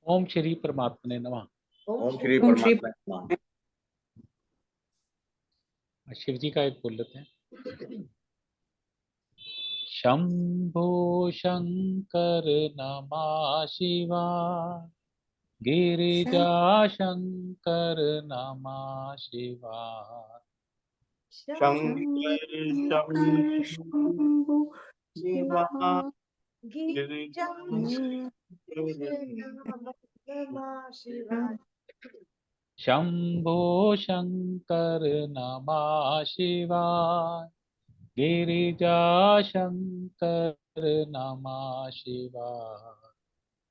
ओम श्री परमात्मने नमः। ओम श्री ओम श्री परमात्मा नमः। शिव जी का एक बोल लेते हैं। शंभो शंकर नमः शिवाय, गिरिजा शंकर नमः शिवाय। शंकर शंकर शंभु शिवा गिरिजा शंभो शंकर नमः शिवाय, गिरिजा शंकर नमः शिवाय।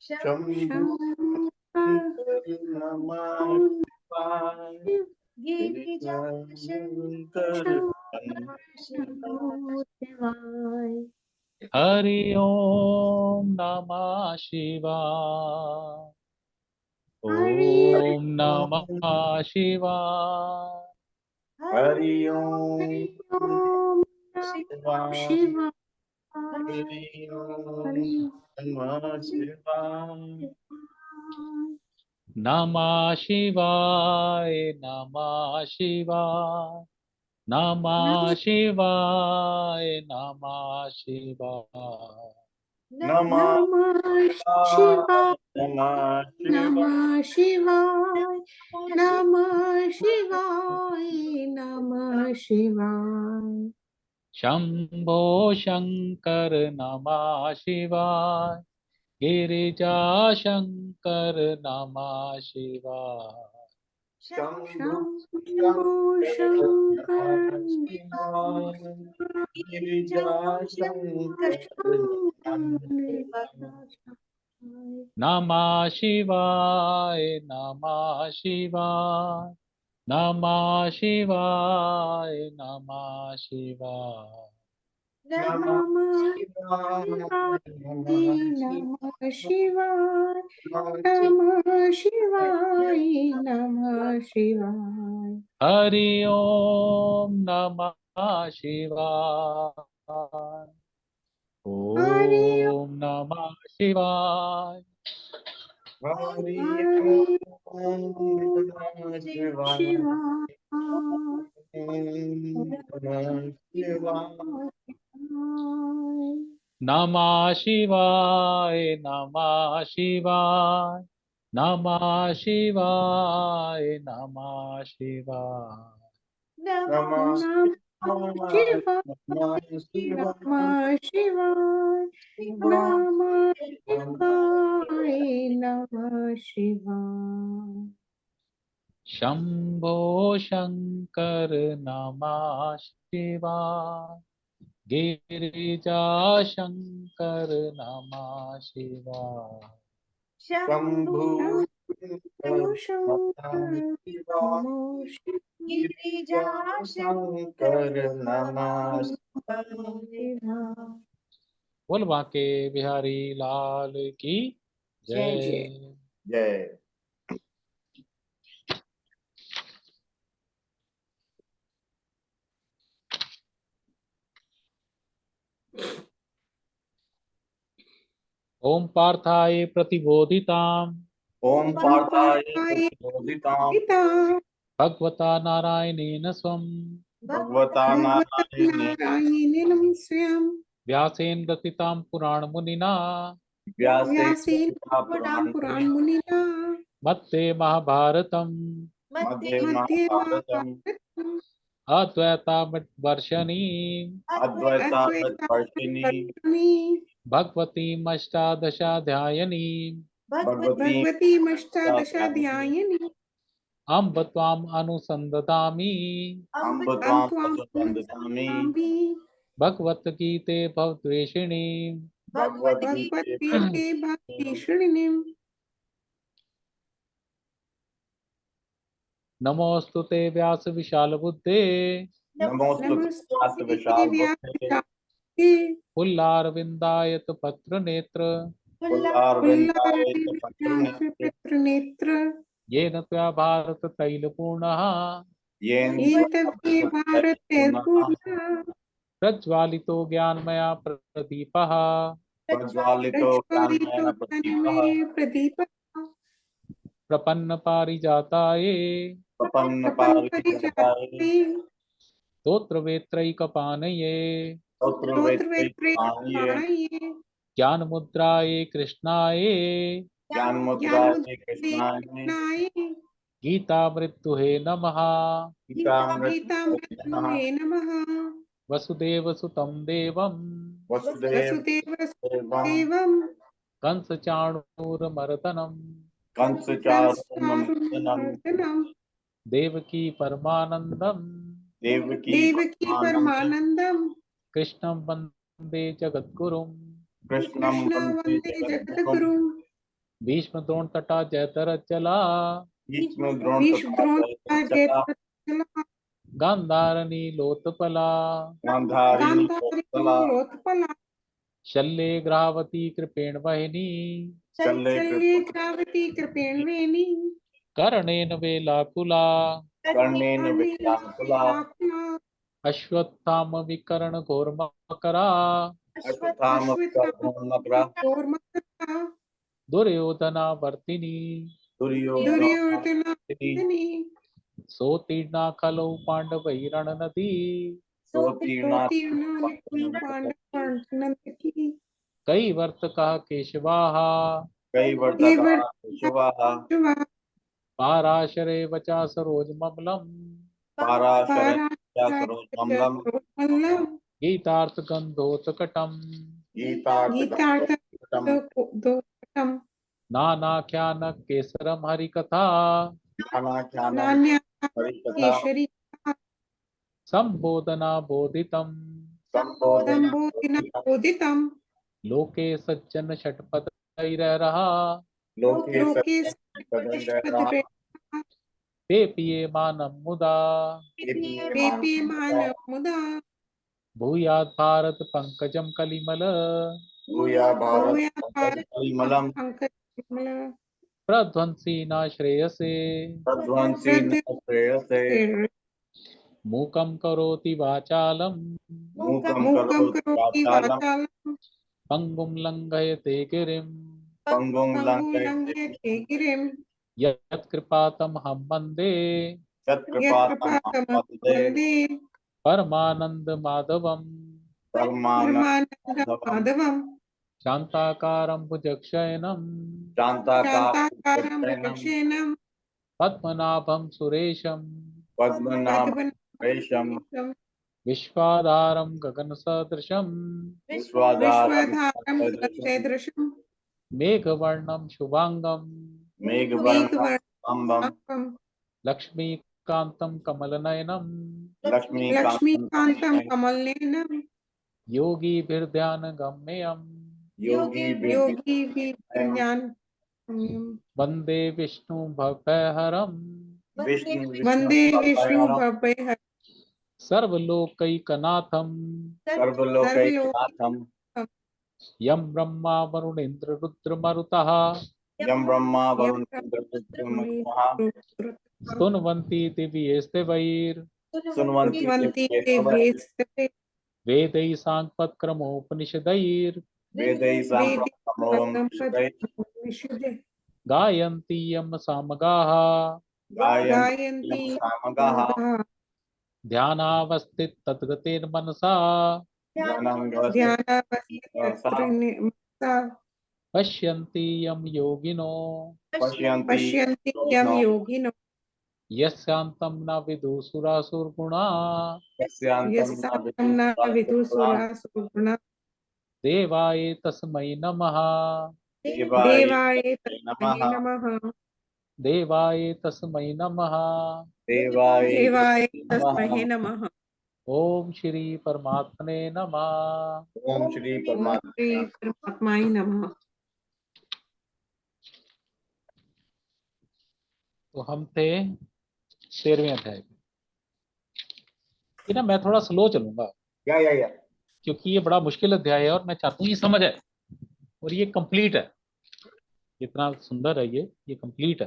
शंभु शंकर नमः शिवाय, गिरिजा शंकर नमः शिवाय। हरि ओम नमः शिवाय। ओम नमः शिवाय। हरि ओम ओम शिवाय। शिवाय। हरि ओम नमः शिवाय। नमः शिवाय, नमः शिवाय, नमः शिवाय, नमः शिवाय। नमः शिवाय। नमः नमः शिवाय। नमः शिवाय। नमः शिवाय। शंभो शंकर नमः शिवाय, गिरिजा शंकर नमः शिवाय। शंभु शंभो शंकर गिरिजा शंकर नमः शिवाय, नमः शिवाय, नमः शिवाय, नमः शिवाय। नमः शिवाय। नमः शिवाय। नमः शिवाय। हरि ओम नमः शिवाय। हरि ओम नमः शिवाय। हरि ओम नमः शिवाय। शिवाय। नमः शिवाय। नमः शिवाय, नमः शिवाय, नमः शिवाय, नमः शिवाय। नमः शिवाय। नमः शिवाय। नमः शिवाय। नमः शिवाय। नमः शिवाय। शंभो शंकर नमः शिवाय, गिरिजा शंकर नमः शिवाय। शंभु शंभो शंकर नमः शिवाय। नमो गिरिजा शंकर नमः शिवाय। बोल बांके बिहारी लाल की जय जय। जय। जय। ओम पार्थाय प्रतिबोधिताम् ओम पार्थाय प्रतिबोधिताम् भगवता नारायणेन स्वम् भगवता नारायणेन नारायणेन स्वयं व्यासेन रचितां पुराणमुनिना व्यासेन पुराण मुनिना मध्ये महाभारतम् मध्ये मध्ये महाभारतम् महाभारतम् अद्वैतामृतवर्षिणीं अद्वैतामृतवर्षिणी भगवतीम् अष्टादशाध्यायिनीम् भगवतीमष्टादशाध्यायिनी अम्ब त्वाम् अनुसन्दधामि अम्ब अहं त्वाम् त्वां अनुसन्दधामि भगवद्गीते भवद्वेषिणीम् भगवद्गीते भक्तिश्रेणीम् नमोऽस्तु ते व्यास विशालबुद्धे नमोस्तुते विशाल बुद्धे पुल्लारविन्दायत पत्रनेत्र पुल्लारविन्दाय पत्र नेत्र नेत्र येन त्वया भारत तैलपूर्णः येन एतवे भारते पूर्णः प्रज्वालितो ज्ञानमया प्रदीपः प्रज्वालितो ज्ञानमयः प्रज्वलितो प्रदीपः ज्ञानमय प्रदीपः प्रपन्न पारिजाताय प्रपन्न प्रपन्न पारिजाताय परिजाताय स्तोत्र वेत्रैकपाणये स्तोत्र स्तोत्र वेत्रैकपाणये पाणये ज्ञान मुद्राय कृष्णाय ज्ञान ज्ञान मुद्राय मुद्राय कृष्णाय कृष्णाय गीता मृत्युहे नमः। गीतामृत गीतामृतये नमः। वसुदेव सुतं देवं वसुदेव देवं देवं कंस चाणूरमर्दनम् कंसचारुमर्दनं कंसचारुमर्दनं देवकी परमानंदम् देवकी देवकी परमानंदं परमानन्दं कृष्णं वन्दे जगद्गुरुम्। कृष्णं कृष्ण वन्दे वन्दे जगद्गुरुं जगद्गुरुं। भीष्म द्रोण तटा जयतरचला भीष्म द्रोण भीष्म तथा द्रोण जयद्रथला जयद्रथला गांधारनी लोतपला गांधारिणी गान्धारी कौशला लोकपाला शल्ये ग्रावती कृपेण वहिनी शल्ये शल्ये ग्रावती कृपेण्वेनी कर्णेन वेलाकुला कर्णेन विद्याकुला अश्वत्थाम विकर्ण घोरमकरा अश्वत्थाम कर्णमकरा कौर्मकरा दुर्योधना वर्तिनी दुर्योधनादिति दुर्योधनादिनी सोतीर्णा खलौ पांडवैरण नदी सोतीर्णा सोतीर्णानि खलु पाण्डवानन्दकी कई वर्त कहा केशवाः कई हे वर्तका शिवाः वर्तुवा पाराशरे वचा सरोजममलम् पाराशरं सरोजमलं पाराशरमल्लं गीतार्थगन्धोत्कटम् गीतार्थगतं गीतार्थदोषम् नानाख्यान केसरम हरिकथा ज्ञानाख्यानं नान्या हरिकथा केशरी संबोधना बोधितम् संबोधन संबोधिना बोधितम् लोके सज्जन षटपदैरहः लोके लोके सदंडरा सत्पदरे ते पीयमानं मुदा पेपीयमान मुदा भूयात् भारत पंकजम कलिमल भूया भारत भूया परिमलम पंकजमल प्रध्वंसी न श्रेयसे तद्वंसी न श्रेयसे मूकं करोति वाचालम् मूकं मूकं करोति करोति वाचालं वाचालं पंगुं लंघयते गिरिम् पंगुं पंगुं लङ्घयते गिरिं यत्कृपातम् हम वन्दे सत्कृपातं यत्कृपातमहं वन्दे वन्दे परमानंद माधवम् परमानन्दं परमानन्दमाधवम् शान्ताकारं भुजगशयनम् शान्ताकारं शान्ताकारं भुजगशयनं पद्मनाभं सुरेशम् पद्मनाभरेशं पद्मनाभं विश्वाधारं गगनसदृशम् विश्वाधारं विश्वधारं सदृशं गगनसदृशं मेघवर्णं शुभांगम् मेघवर्णम् मेघवर्णं लक्ष्मीकान्तं कमलनयनम् लक्ष्मीकान्तं लक्ष्मीकान्तं कमलनयनं योगीभिर्ध्यानगम्यम् योगी योगी विज्ञान वन्दे विष्णु भवभयहरम् विष्णु वन्दे विष्णु विष्णु भवभयहरं सर्वलोकैकनाथम् सर्वलोकैकनाथं यं ब्रह्मा वरुणेन्द्र रुद्रमरुतः यं ब्रह्मा वरुण स्तुन्वन्ति दिव्यैस्तेवैर् सुन्वन्ति कृतवन्ति ते देवैः वेत्स्ते वेदैः साङ्गपक्रमोपनिषदैर् वेदैः साम्प्रमोपनिषदैः वेदे गायन्ति यं सामगाः गायन्ति गायन्ति सामगाः ध्यानावस्थित तद्गतेर्मनसा ध्यानावस्थिततत्रनिमत्ता पश्यन्ति यं योगिनो पश्यन्ति पश्यन्ति यं योगिनो यस्यान्तं न विदुसुरासुरगुणा यस्यान्तं यस्सान्तं न विदुसुरासुरगुणा देवाय तस्मै नमः देवाय नमः तस्मै नमः देवाय तस्मै नमः देवाय देवाय नमः तस्मै नमः ओम श्री परमात्मने नमः। ओम श्री ॐ परमात्मा श्री परमात्माय नमः। तो हम थे 13वें अध्याय में। ये ना मैं थोड़ा स्लो चलूंगा या क्योंकि ये बड़ा मुश्किल अध्याय है और मैं चाहता हूँ ये समझ है और ये कंप्लीट है। इतना सुंदर है ये कंप्लीट है।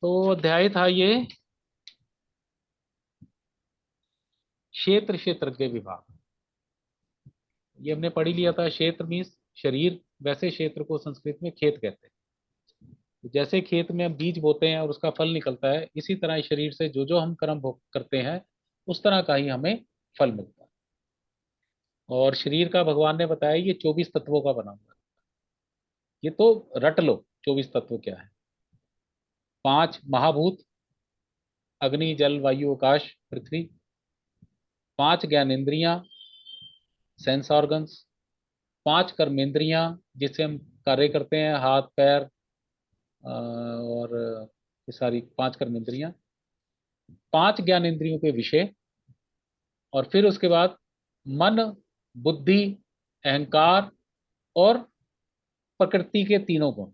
तो अध्याय था ये क्षेत्र क्षेत्रज्ञ विभाग। ये हमने पढ़ ही लिया था। क्षेत्र मीन्स शरीर, वैसे क्षेत्र को संस्कृत में खेत कहते हैं। जैसे खेत में हम बीज बोते हैं और उसका फल निकलता है, इसी तरह इस शरीर से जो जो हम कर्म भोग करते हैं उस तरह का ही हमें फल मिलता है। और शरीर का भगवान ने बताया ये 24 तत्वों का बना हुआ है। ये तो रट लो 24 तत्व क्या है। 5 महाभूत, अग्नि जल वायु आकाश पृथ्वी। 5 ज्ञानेंद्रियां, सेंस ऑर्गन्स। 5 कर्मेंद्रियां जिससे हम कार्य करते हैं, हाथ पैर, और ये सारी 5 कर्मेंद्रियां। 5 ज्ञानेंद्रियों के विषय। और फिर उसके बाद मन, बुद्धि, अहंकार और प्रकृति के तीनों गुण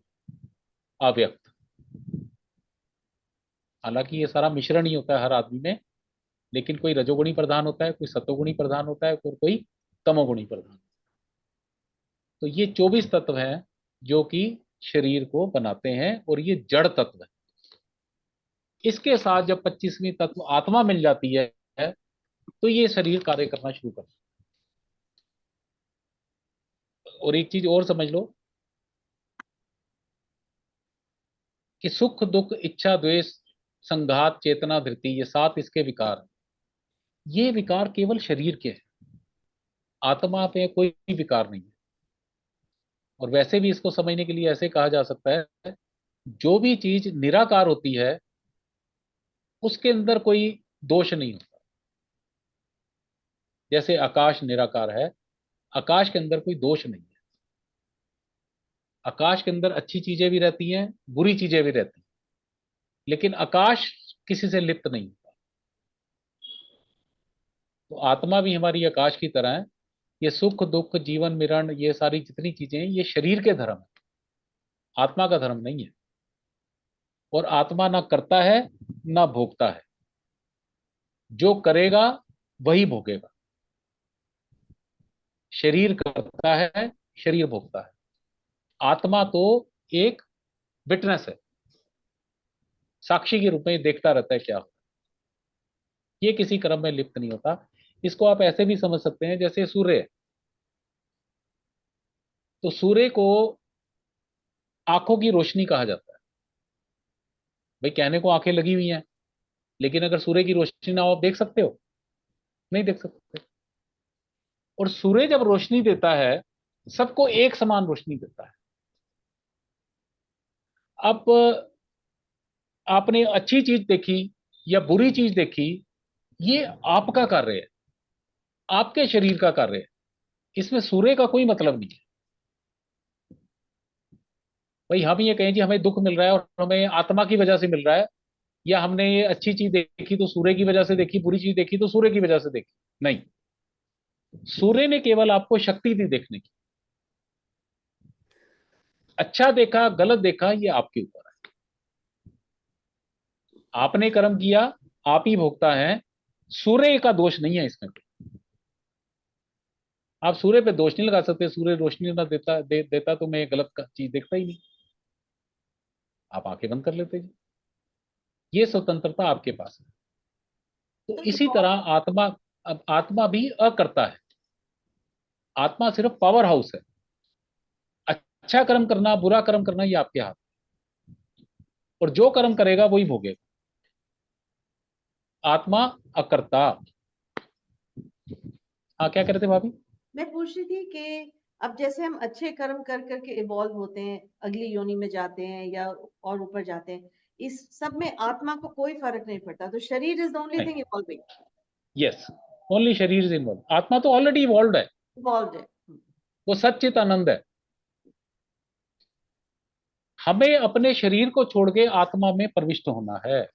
अव्यक्त। हालांकि ये सारा मिश्रण ही होता है हर आदमी में, लेकिन कोई रजोगुणी प्रधान होता है, कोई सतोगुणी प्रधान होता है और कोई तमोगुणी प्रधान। तो ये 24 तत्व हैं जो कि शरीर को बनाते हैं, और ये जड़ तत्व है। इसके साथ जब 25वीं तत्व आत्मा मिल जाती है तो ये शरीर कार्य करना शुरू करता है। और एक चीज और समझ लो कि सुख दुख इच्छा द्वेष संघात चेतना धृति, ये 7 इसके विकार हैं। ये विकार केवल शरीर के हैं, आत्मा पे कोई विकार नहीं है। और वैसे भी इसको समझने के लिए ऐसे कहा जा सकता है, जो भी चीज निराकार होती है उसके अंदर कोई दोष नहीं होता। जैसे आकाश निराकार है, आकाश के अंदर कोई दोष नहीं है। आकाश के अंदर अच्छी चीजें भी रहती हैं, बुरी चीजें भी रहती हैं, लेकिन आकाश किसी से लिप्त नहीं होता। तो आत्मा भी हमारी आकाश की तरह है। ये सुख दुख जीवन मरण ये सारी जितनी चीजें हैं ये शरीर के धर्म है, आत्मा का धर्म नहीं है। और आत्मा ना करता है ना भोगता है, जो करेगा वही भोगेगा। शरीर करता है, शरीर भोगता है। आत्मा तो एक विटनेस है, साक्षी के रूप में देखता रहता है क्या होता है। ये किसी कर्म में लिप्त नहीं होता। इसको आप ऐसे भी समझ सकते हैं, जैसे सूर्य है, तो सूर्य को आंखों की रोशनी कहा जाता है। भाई कहने को आंखें लगी हुई हैं, लेकिन अगर सूर्य की रोशनी ना हो आप देख सकते हो? नहीं देख सकते। और सूर्य जब रोशनी देता है सबको एक समान रोशनी देता है। अब आपने अच्छी चीज देखी या बुरी चीज देखी, ये आपका कार्य है, आपके शरीर का कार्य है, इसमें सूर्य का कोई मतलब नहीं है। भाई हम ये कहें कि हमें दुख मिल रहा है और हमें आत्मा की वजह से मिल रहा है, या हमने ये अच्छी चीज देखी तो सूर्य की वजह से देखी, बुरी चीज देखी तो सूर्य की वजह से देखी, नहीं। सूर्य ने केवल आपको शक्ति दी देखने की। अच्छा देखा गलत देखा ये आपके ऊपर है। आपने कर्म किया, आप ही भोगता है, सूर्य का दोष नहीं है इसमें। आप सूर्य पे दोष नहीं लगा सकते, सूर्य रोशनी ना देता तो मैं ये गलत चीज देखता ही नहीं, आप आंखें बंद कर लेते जी। ये स्वतंत्रता आपके पास है। तो इसी तरह आत्मा, अब आत्मा भी अकर्ता है। आत्मा सिर्फ पावर हाउस है। अच्छा कर्म करना बुरा कर्म करना ये आपके हाथ, और जो कर्म करेगा वही भोगेगा। आत्मा अकर्ता। हाँ क्या कह रहे थे भाभी? मैं पूछ रही थी कि अब जैसे हम अच्छे कर्म कर करके इवॉल्व होते हैं, अगली योनि में जाते हैं या और ऊपर जाते हैं, इस सब में आत्मा को कोई फर्क नहीं पड़ता, तो शरीर is the only thing evolving. Yes, only शरीर इज इन्वॉल्व। आत्मा तो ऑलरेडी इवॉल्व है, इवॉल्व है। वो सच्चित आनंद है। हमें अपने शरीर को छोड़ के आत्मा में प्रविष्ट होना है।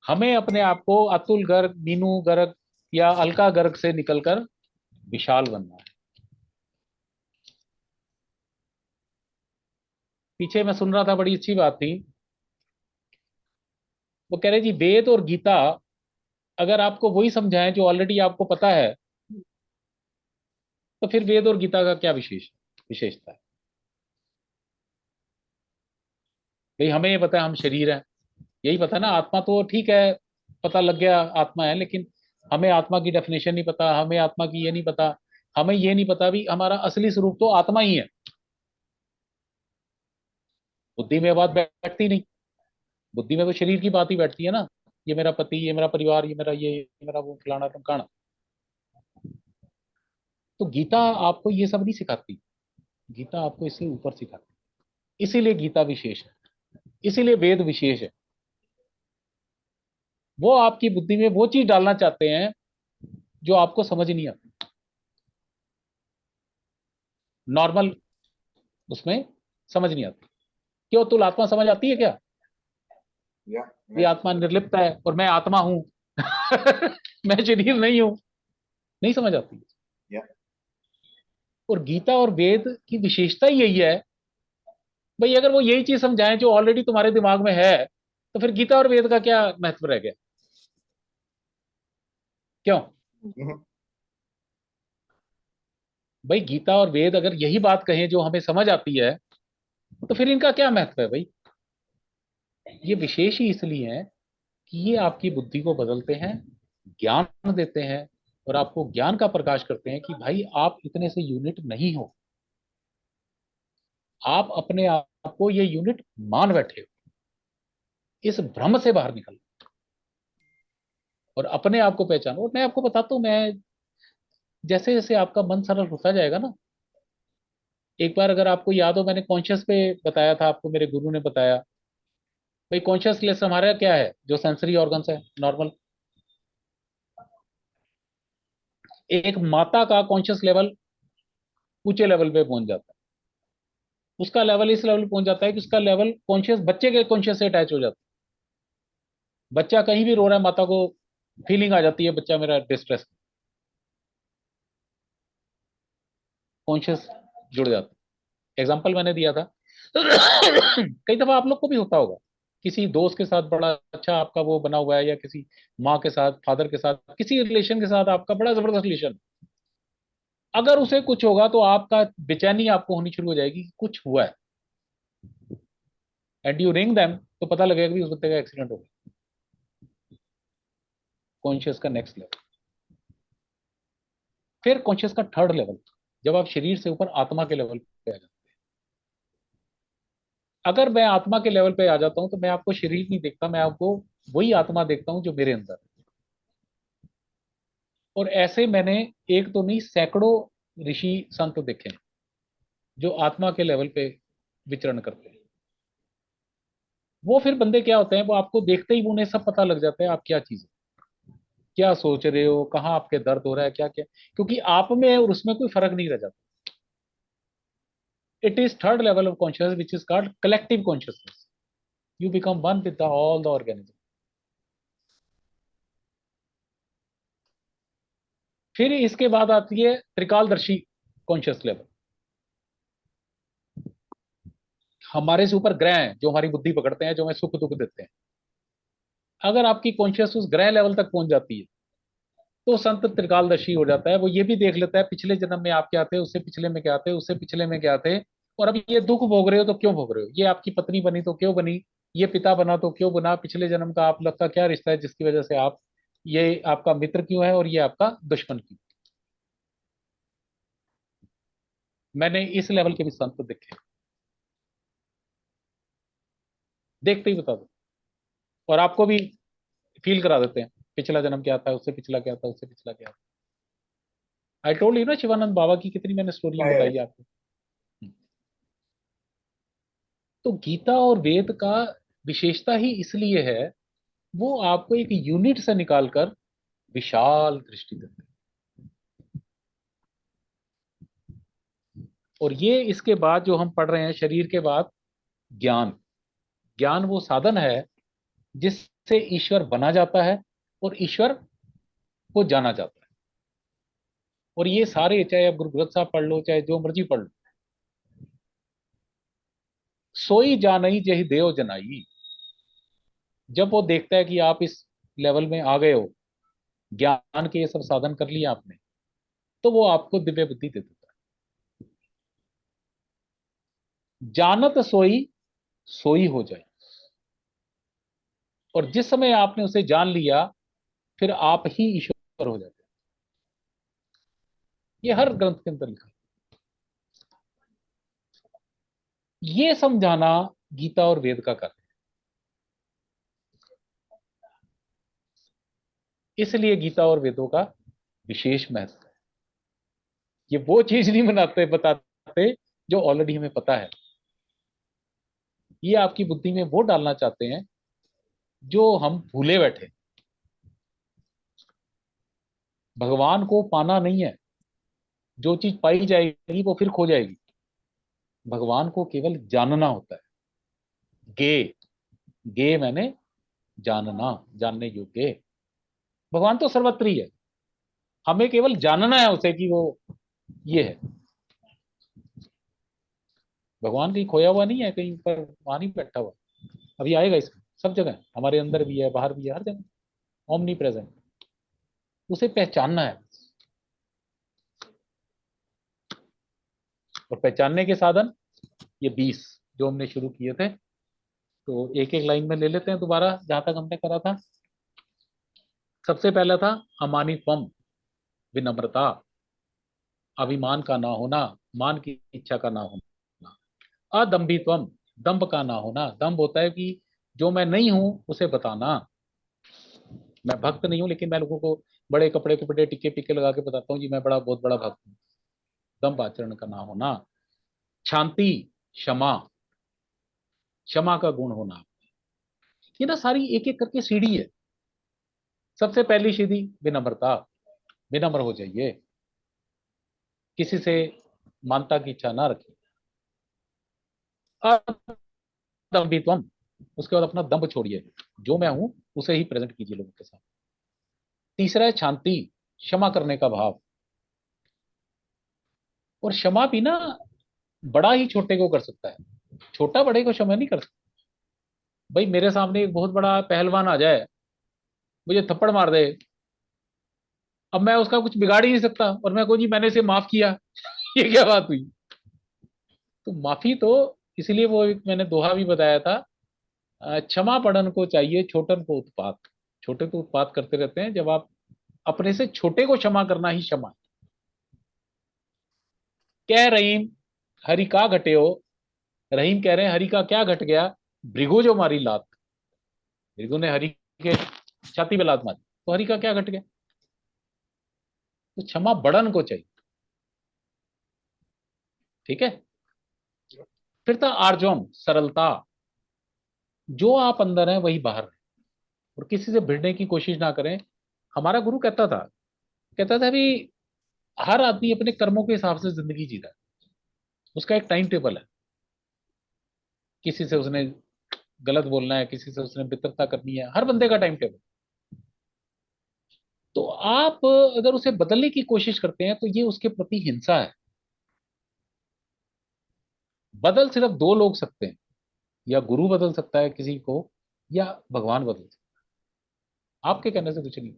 हमें अपने आप को अतुल गर्ग, मीनू गर्ग या अलका गर्ग से निकलकर विशाल बनना है। पीछे मैं सुन रहा था, बड़ी अच्छी बात थी। वो कह रहे जी वेद और गीता अगर आपको वही समझाएं जो ऑलरेडी आपको पता है, तो फिर वेद और गीता का क्या विशेषता है? भाई हमें ये पता है हम शरीर है, यही पता है ना। आत्मा तो ठीक है, पता लग गया आत्मा है, लेकिन हमें आत्मा की डेफिनेशन नहीं पता, हमें आत्मा की ये नहीं पता, हमें ये नहीं पता भी हमारा असली स्वरूप तो आत्मा ही है। बुद्धि में बात बैठती नहीं, बुद्धि में तो शरीर की बात ही बैठती है ना, ये मेरा पति, ये मेरा परिवार, ये मेरा वो फलाना टमकाना। तो गीता आपको ये सब नहीं सिखाती, गीता आपको इससे ऊपर सिखाती। इसीलिए गीता विशेष है, इसीलिए वेद विशेष है। वो आपकी बुद्धि में वो चीज डालना चाहते हैं जो आपको समझ नहीं आती, नॉर्मल उसमें समझ नहीं आती। क्यों, तुल आत्मा समझ आती है क्या? ये आत्मा निर्लिप्त है और मैं आत्मा हूं मैं शरीर नहीं हूं, नहीं समझ आती। और गीता और वेद की विशेषता ही यही है भाई, अगर वो यही चीज समझाएं जो ऑलरेडी तुम्हारे दिमाग में है, तो फिर गीता और वेद का क्या महत्व रह गया? क्यों भाई, गीता और वेद अगर यही बात कहें जो हमें समझ आती है, तो फिर इनका क्या महत्व है भाई? ये विशेष ही इसलिए है कि ये आपकी बुद्धि को बदलते हैं, ज्ञान देते हैं, और आपको ज्ञान का प्रकाश करते हैं कि भाई आप इतने से यूनिट नहीं हो, आप अपने आप को ये यूनिट मान बैठे हो। इस भ्रम से बाहर निकलो और अपने आप को पहचानो। और मैं आपको बताता हूं, मैं जैसे जैसे आपका मन सरल होता जाएगा ना, एक बार अगर आपको याद हो, मैंने कॉन्शियस पे बताया था आपको, मेरे गुरु ने बताया भाई कॉन्शियसनेस हमारा क्या है, जो सेंसरी ऑर्गन्स है नॉर्मल। एक माता का कॉन्शियस लेवल ऊंचे लेवल पे पहुंच जाता है, उसका लेवल इस लेवल पे पहुंच जाता है कि उसका लेवल कॉन्शियस बच्चे के कॉन्शियस से अटैच हो जाता है। बच्चा कहीं भी रो रहा है, माता को फीलिंग आ जाती है बच्चा मेरा डिस्ट्रेस, कॉन्शियस जुड़ जाता है। एग्जाम्पल मैंने दिया था कई दफा आप लोग को भी होता होगा, किसी दोस्त के साथ बड़ा अच्छा आपका वो बना हुआ है, या किसी माँ के साथ, फादर के साथ, किसी रिलेशन के साथ आपका बड़ा जबरदस्त रिलेशन, अगर उसे कुछ होगा तो आपका बेचैनी आपको होनी शुरू हो जाएगी कि कुछ हुआ है, एंड यू रिंग देम तो पता लगेगा कि उस बच्चे का एक्सीडेंट हो गया। कॉन्शियस का नेक्स्ट लेवल। फिर कॉन्शियस का थर्ड लेवल, जब आप शरीर से ऊपर आत्मा के लेवल पे आ जाते हैं। अगर मैं आत्मा के लेवल पे आ जाता हूं तो मैं आपको शरीर नहीं देखता, मैं आपको वही आत्मा देखता हूं जो मेरे अंदर है। और ऐसे मैंने एक तो नहीं, सैकड़ों ऋषि संत देखे हैं जो आत्मा के लेवल पे विचरण करते हैं। वो फिर बंदे क्या होते हैं, वो आपको देखते ही उन्हें सब पता लग जाता है आप क्या चीज है, क्या सोच रहे हो, कहाँ आपके दर्द हो रहा है, क्या क्या, क्योंकि आप में और उसमें कोई फर्क नहीं रह जाता। It is third level of consciousness which is called collective consciousness. You become one with all the organism. फिर इसके बाद आती है त्रिकालदर्शी कॉन्शियस लेवल। हमारे से ऊपर ग्रह हैं जो हमारी बुद्धि पकड़ते हैं, जो हमें सुख दुख देते हैं। अगर आपकी कॉन्शियस उस ग्रह लेवल तक पहुंच जाती है तो संत त्रिकालदर्शी हो जाता है। वो ये भी देख लेता है पिछले जन्म में आप क्या थे, उससे पिछले में क्या थे, उससे पिछले में क्या थे, और अब ये दुख भोग रहे हो तो क्यों भोग रहे हो, ये आपकी पत्नी बनी तो क्यों बनी, ये पिता बना तो क्यों बना, पिछले जन्म का आप लोग का क्या रिश्ता है जिसकी वजह से आप, ये आपका मित्र क्यों है और ये आपका दुश्मन क्यों। मैंने इस लेवल के भी संत देखे, देखते ही बता दो, और आपको भी फील करा देते हैं पिछला जन्म क्या था, उससे पिछला क्या था, उससे पिछला क्या था। आई टोल्ड यू ना, शिवानंद बाबा की कितनी मैंने स्टोरियां बताई आपको। तो गीता और वेद का विशेषता ही इसलिए है, वो आपको एक यूनिट से निकालकर विशाल दृष्टि देते हैं। और ये इसके बाद जो हम पढ़ रहे हैं शरीर के बाद, ज्ञान। ज्ञान वो साधन है जिससे ईश्वर बना जाता है और ईश्वर को जाना जाता है। और ये सारे, चाहे आप गुरु ग्रंथ साहब पढ़ लो, चाहे जो मर्जी पढ़ लो, सोई जानई जही देव जनाई। जब वो देखता है कि आप इस लेवल में आ गए हो, ज्ञान के ये सब साधन कर लिया आपने, तो वो आपको दिव्य बुद्धि दे देता है। जानत सोई, सोई हो जाए। और जिस समय आपने उसे जान लिया, फिर आप ही ईश्वर हो जाते हैं। ये हर ग्रंथ के अंदर लिखा है। ये समझाना गीता और वेद का कर रहे हैं। इसलिए गीता और वेदों का विशेष महत्व है। ये वो चीज नहीं बताते जो ऑलरेडी हमें पता है। ये आपकी बुद्धि में वो डालना चाहते हैं जो हम भूले बैठे। भगवान को पाना नहीं है, जो चीज पाई जाएगी वो फिर खो जाएगी। भगवान को केवल जानना होता है। गे, गे मैंने जानना, जानने योग्य। भगवान तो सर्वत्र ही है, हमें केवल जानना है उसे कि वो ये है। भगवान कहीं खोया हुआ नहीं है, कहीं पर वहां नहीं बैठा हुआ। अभी आएगा इसमें, सब जगह, हमारे अंदर भी है, बाहर भी है, हर जगह ओमनी प्रेजेंट। उसे पहचानना है, और पहचानने के साधन ये 20 जो हमने शुरू किए थे। तो एक एक लाइन में ले लेते हैं दोबारा, जहां तक हमने करा था। सबसे पहला था अमानित्वम, विनम्रता, अभिमान का ना होना, मान की इच्छा का ना होना। अदम्भित्वम, दंभ का ना होना। दंभ होता है कि जो मैं नहीं हूं उसे बताना। मैं भक्त नहीं हूं लेकिन मैं लोगों को बड़े कपड़े कपड़े टिक्के टिक्के लगा के बताता हूँ जी मैं बड़ा बहुत बड़ा भक्त हूँ। दंभ आचरण का ना होना। शांति, क्षमा, क्षमा का गुण होना। ये ना सारी एक एक करके सीढ़ी है। सबसे पहली सीढ़ी विनम्रता, विनम्र हो जाइए, किसी से मानता की इच्छा ना रखिए। अदम्भित्वम, उसके बाद अपना दंभ छोड़िए, जो मैं हूं उसे ही प्रेजेंट कीजिए लोगों के साथ। तीसरा है शांति, क्षमा करने का भाव। और क्षमा भी ना बड़ा ही छोटे को कर सकता है, छोटा बड़े को क्षमा नहीं कर सकता। भाई मेरे सामने एक बहुत बड़ा पहलवान आ जाए, मुझे थप्पड़ मार दे, अब मैं उसका कुछ बिगाड़ ही नहीं सकता, और मैं कहूँ जी मैंने इसे माफ किया। ये क्या बात हुई? तो माफी तो इसलिए वो एक मैंने दोहा भी बताया था, क्षमा पड़न को चाहिए छोटन को उत्पात। छोटे तो उत्पात करते रहते हैं, जब आप अपने से छोटे को क्षमा करना ही क्षमा है। कह रहीम हरि का घटे हो, रहीम कह रहे हैं हरि का क्या घट गया? भृगु जो मारी लात, भृगु ने हरि के छाती पे लात मारी, तो हरि का क्या घट गया? तो क्षमा बढ़न को चाहिए। ठीक है। फिर था आर्जवम, सरलता। जो आप अंदर हैं वही बाहर है, और किसी से भिड़ने की कोशिश ना करें। हमारा गुरु कहता था भी हर आदमी अपने कर्मों के हिसाब से जिंदगी जी रहा है। उसका एक टाइम टेबल है। किसी से उसने गलत बोलना है, किसी से उसने मित्रता करनी है, हर बंदे का टाइम टेबल। तो आप अगर उसे बदलने की कोशिश करते हैं तो ये उसके प्रति हिंसा है। बदल सिर्फ दो लोग सकते हैं, या गुरु बदल सकता है किसी को, या भगवान बदल सकता है। आपके कहने से कुछ नहीं,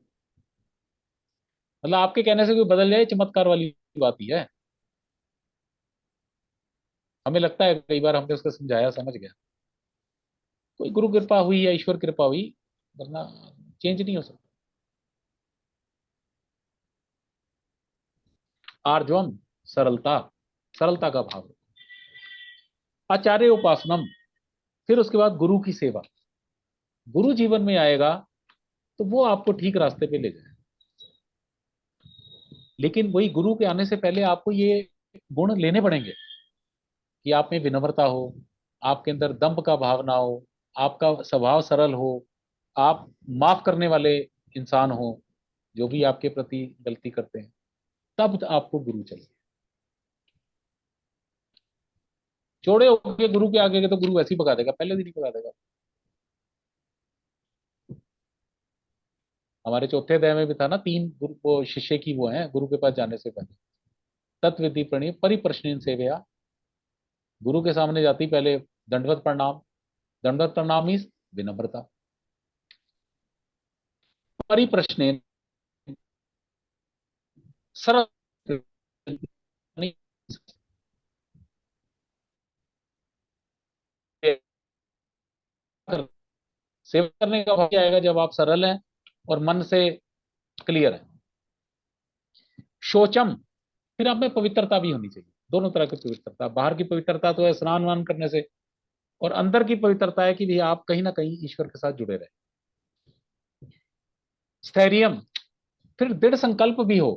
मतलब आपके कहने से कोई बदल जाए चमत्कार वाली बात ही है। हमें लगता है कई बार हमने उसको समझाया, समझ गया, कोई गुरु कृपा हुई या ईश्वर कृपा हुई, वरना चेंज नहीं हो सकता। आर्जवम, सरलता, सरलता का भाव। आचार्य उपासनम, फिर उसके बाद गुरु की सेवा। गुरु जीवन में आएगा तो वो आपको ठीक रास्ते पे ले जाए, लेकिन वही गुरु के आने से पहले आपको ये गुण लेने पड़ेंगे कि आप में विनम्रता हो, आपके अंदर दंभ का भाव ना हो, आपका स्वभाव सरल हो, आप माफ करने वाले इंसान हो जो भी आपके प्रति गलती करते हैं, तब आपको गुरु चाहिए। चौड़े होके गुरु के आगे के तो गुरु ऐसे ही भगा देगा, पहले दिन ही भगा देगा। हमारे चौथे अध्याय में भी था ना, तीन गुरु वो शिष्य की वो है गुरु के पास जाने से पहले। तत्विधि प्रणीय परिप्रश्न सेवया, गुरु के सामने जाती पहले दंडवत प्रणाम। दंडवत प्रणाम मीन्स विनम्रता। परिप्रश्न, सरल नहीं, सेवा करने का भाव क्या आएगा जब आप सरल हैं और मन से क्लियर है। शोचम, फिर आप में पवित्रता भी होनी चाहिए, दोनों तरह की पवित्रता। बाहर की पवित्रता तो है स्नान वान करने से, और अंदर की पवित्रता है कि भी आप कहीं ना कहीं ईश्वर के साथ जुड़े रहे। स्थैर्यम, फिर दृढ़ संकल्प भी हो।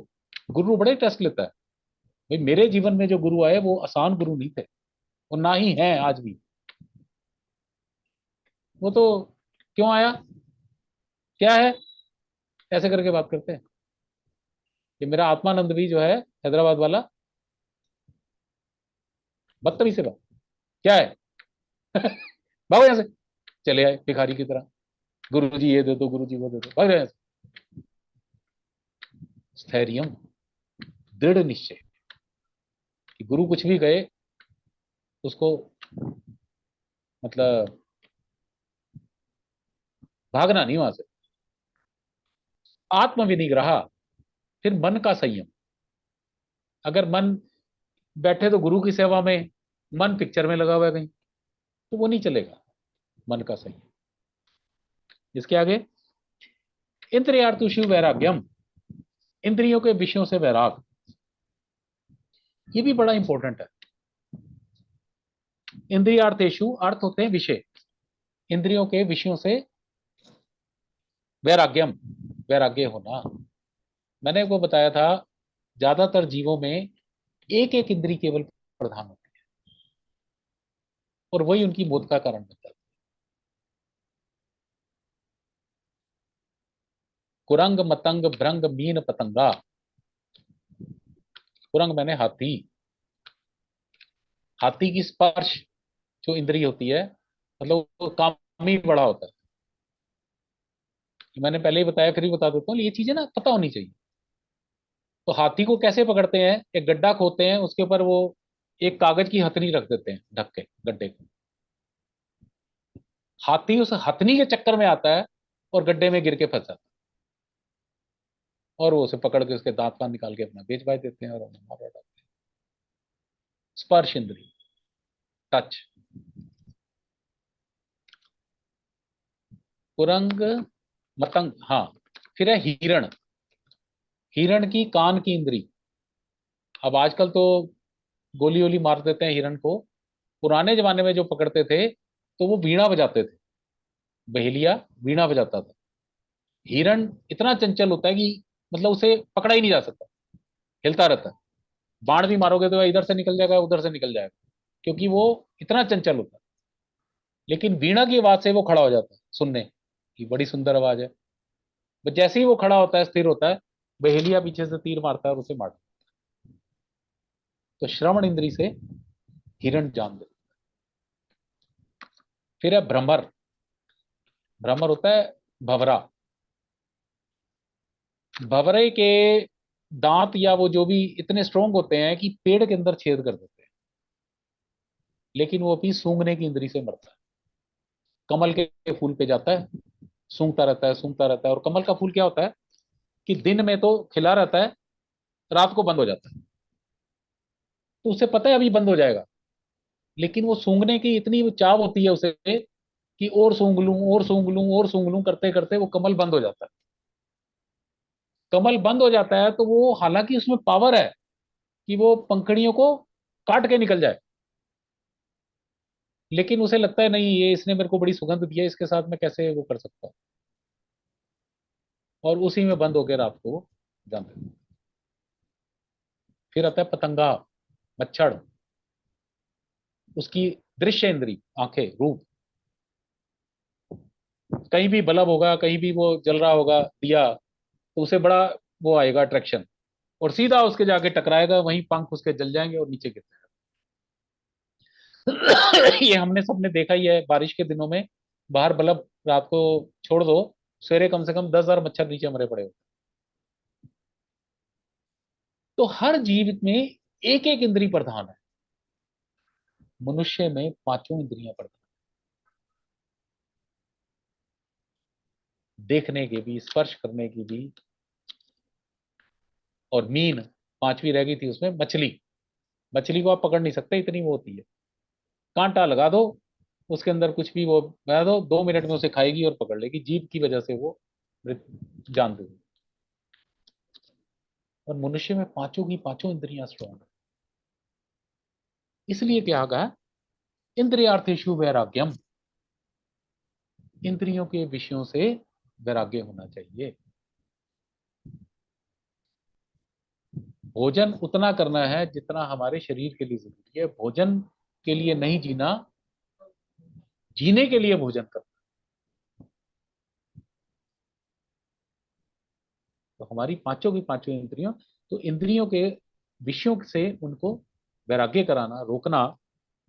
गुरु बड़े टेस्ट लेता है। भाई मेरे जीवन में जो गुरु आए वो आसान गुरु नहीं थे, और ना ही हैं आज भी। वो तो क्यों आया, क्या है, ऐसे करके बात करते हैं। कि मेरा आत्मानंद भी जो है हैदराबाद वाला, बदतमीज से बात, क्या है भागो यहाँ से, चले आए भिखारी की तरह, गुरु जी ये दे दो, गुरु जी वो दे दो, भाग रहे हैं। स्थैर्यम, दृढ़ निश्चय कि गुरु कुछ भी कहे उसको मतलब भागना नहीं वहां से। आत्म विनिग्रह, फिर मन का संयम। अगर मन बैठे तो गुरु की सेवा में, मन पिक्चर में लगा हुआ है कहीं, तो वो नहीं चलेगा। मन का संयम। इसके आगे इंद्रियार्थुषु वैराग्यम, इंद्रियों के विषयों से वैराग। ये भी बड़ा इंपॉर्टेंट है। इंद्रियार्थेषु, अर्थ होते हैं विषय, इंद्रियों के विषयों से वैराग्यम, वैराग्य होना। मैंने वो बताया था ज्यादातर जीवों में एक एक इंद्री केवल प्रधान होती है, और वही उनकी मौत का कारण बनता है। कुरंग मतंग भ्रंग मीन पतंगा। कुरंग मैंने हाथी, हाथी की स्पर्श जो इंद्री होती है, मतलब वो कामी बड़ा होता है। मैंने पहले ही बताया, फिर भी बता देता हूँ, ये चीजें ना पता होनी चाहिए। तो हाथी को कैसे पकड़ते हैं, एक गड्ढा खोदते हैं, उसके ऊपर वो एक कागज की हथनी रख देते हैं ढक के गड्ढे को। हाथी उस हथनी के चक्कर में आता है और गड्ढे में गिर के फंस जाता है, और वो उसे पकड़ के उसके दांत वांत निकाल के अपना बेच बाच देते हैं और उन्हें मार डालते हैं। स्पर्श इंद्री, टच। कुरंग मतंग, हाँ। फिर है हिरण, हिरण की कान की इंद्री। अब आजकल तो गोली वोली मार देते हैं हिरण को, पुराने जमाने में जो पकड़ते थे तो वो वीणा बजाते थे, बहेलिया वीणा बजाता था। हिरण इतना चंचल होता है कि मतलब उसे पकड़ा ही नहीं जा सकता, हिलता रहता है। बाण भी मारोगे तो वह इधर से निकल जाएगा, उधर से निकल जाएगा, क्योंकि वो इतना चंचल होता है। लेकिन वीणा की आवाज से वो खड़ा हो जाता है सुनने की, बड़ी सुंदर आवाज है। बस जैसे ही वो खड़ा होता है, स्थिर होता है, बहेलिया पीछे से तीर मारता है और उसे मारता है। तो श्रवण इंद्री से हिरण जान दे। फिर है भ्रमर, भ्रमर होता है भवरा। भवरे के दांत या वो जो भी इतने स्ट्रोंग होते हैं कि पेड़ के अंदर छेद कर देते हैं, लेकिन वो अपनी सूंघने की इंद्री से मरता है। कमल के फूल पे जाता है, सूंघता रहता है, सूंघता रहता है। और कमल का फूल क्या होता है कि दिन में तो खिला रहता है, रात को बंद हो जाता है। तो उसे पता है अभी बंद हो जाएगा, लेकिन वो सूंघने की इतनी चाव होती है उसे कि और सूंघ लूं, और सूंघ लूं, और सूंघ लूं करते करते वो कमल बंद हो जाता है। कमल बंद हो जाता है तो वो, हालांकि उसमें पावर है कि वो पंखड़ियों को काट के निकल जाए, लेकिन उसे लगता है नहीं, ये इसने मेरे को बड़ी सुगंध दी है, इसके साथ मैं कैसे वो कर सकता हूँ, और उसी में बंद होकर रात को वो जान देता है। फिर आता है पतंगा, मच्छर। उसकी दृश्य इंद्री, आंखें, रूप। कहीं भी बल्ब होगा, कहीं भी वो जल रहा होगा दिया, तो उसे बड़ा वो आएगा अट्रैक्शन, और सीधा उसके जाके टकराएगा, वहीं पंख उसके जल जाएंगे और नीचे गिर जाएगा। ये हमने सबने देखा ही है बारिश के दिनों में, बाहर बल्ब रात को छोड़ दो, सवेरे कम से कम 10,000 मच्छर नीचे मरे पड़े होते। तो हर जीव में एक एक इंद्री प्रधान है। मनुष्य में पांचों इंद्रियां प्रधान, देखने की भी, स्पर्श करने की भी। और मीन पांचवी रह गई थी उसमें, मछली। मछली को आप पकड़ नहीं सकते, इतनी वो होती है। कांटा लगा दो उसके अंदर, कुछ भी वो बना दो, 2 मिनट में उसे खाएगी और पकड़ लेगी, जीभ की वजह से वो जान देगी। और मनुष्य में पांचों की पांचों इंद्रियां स्ट्रॉन्ग है। इसलिए क्या कहा इंद्रियार्थेषु वैराग्यम, इंद्रियों के विषयों से वैराग्य होना चाहिए। भोजन उतना करना है जितना हमारे शरीर के लिए जरूरी है। भोजन के लिए नहीं जीना, जीने के लिए भोजन करना। तो हमारी पांचों की पांचों इंद्रियों, तो इंद्रियों के विषयों से उनको वैराग्य कराना, रोकना,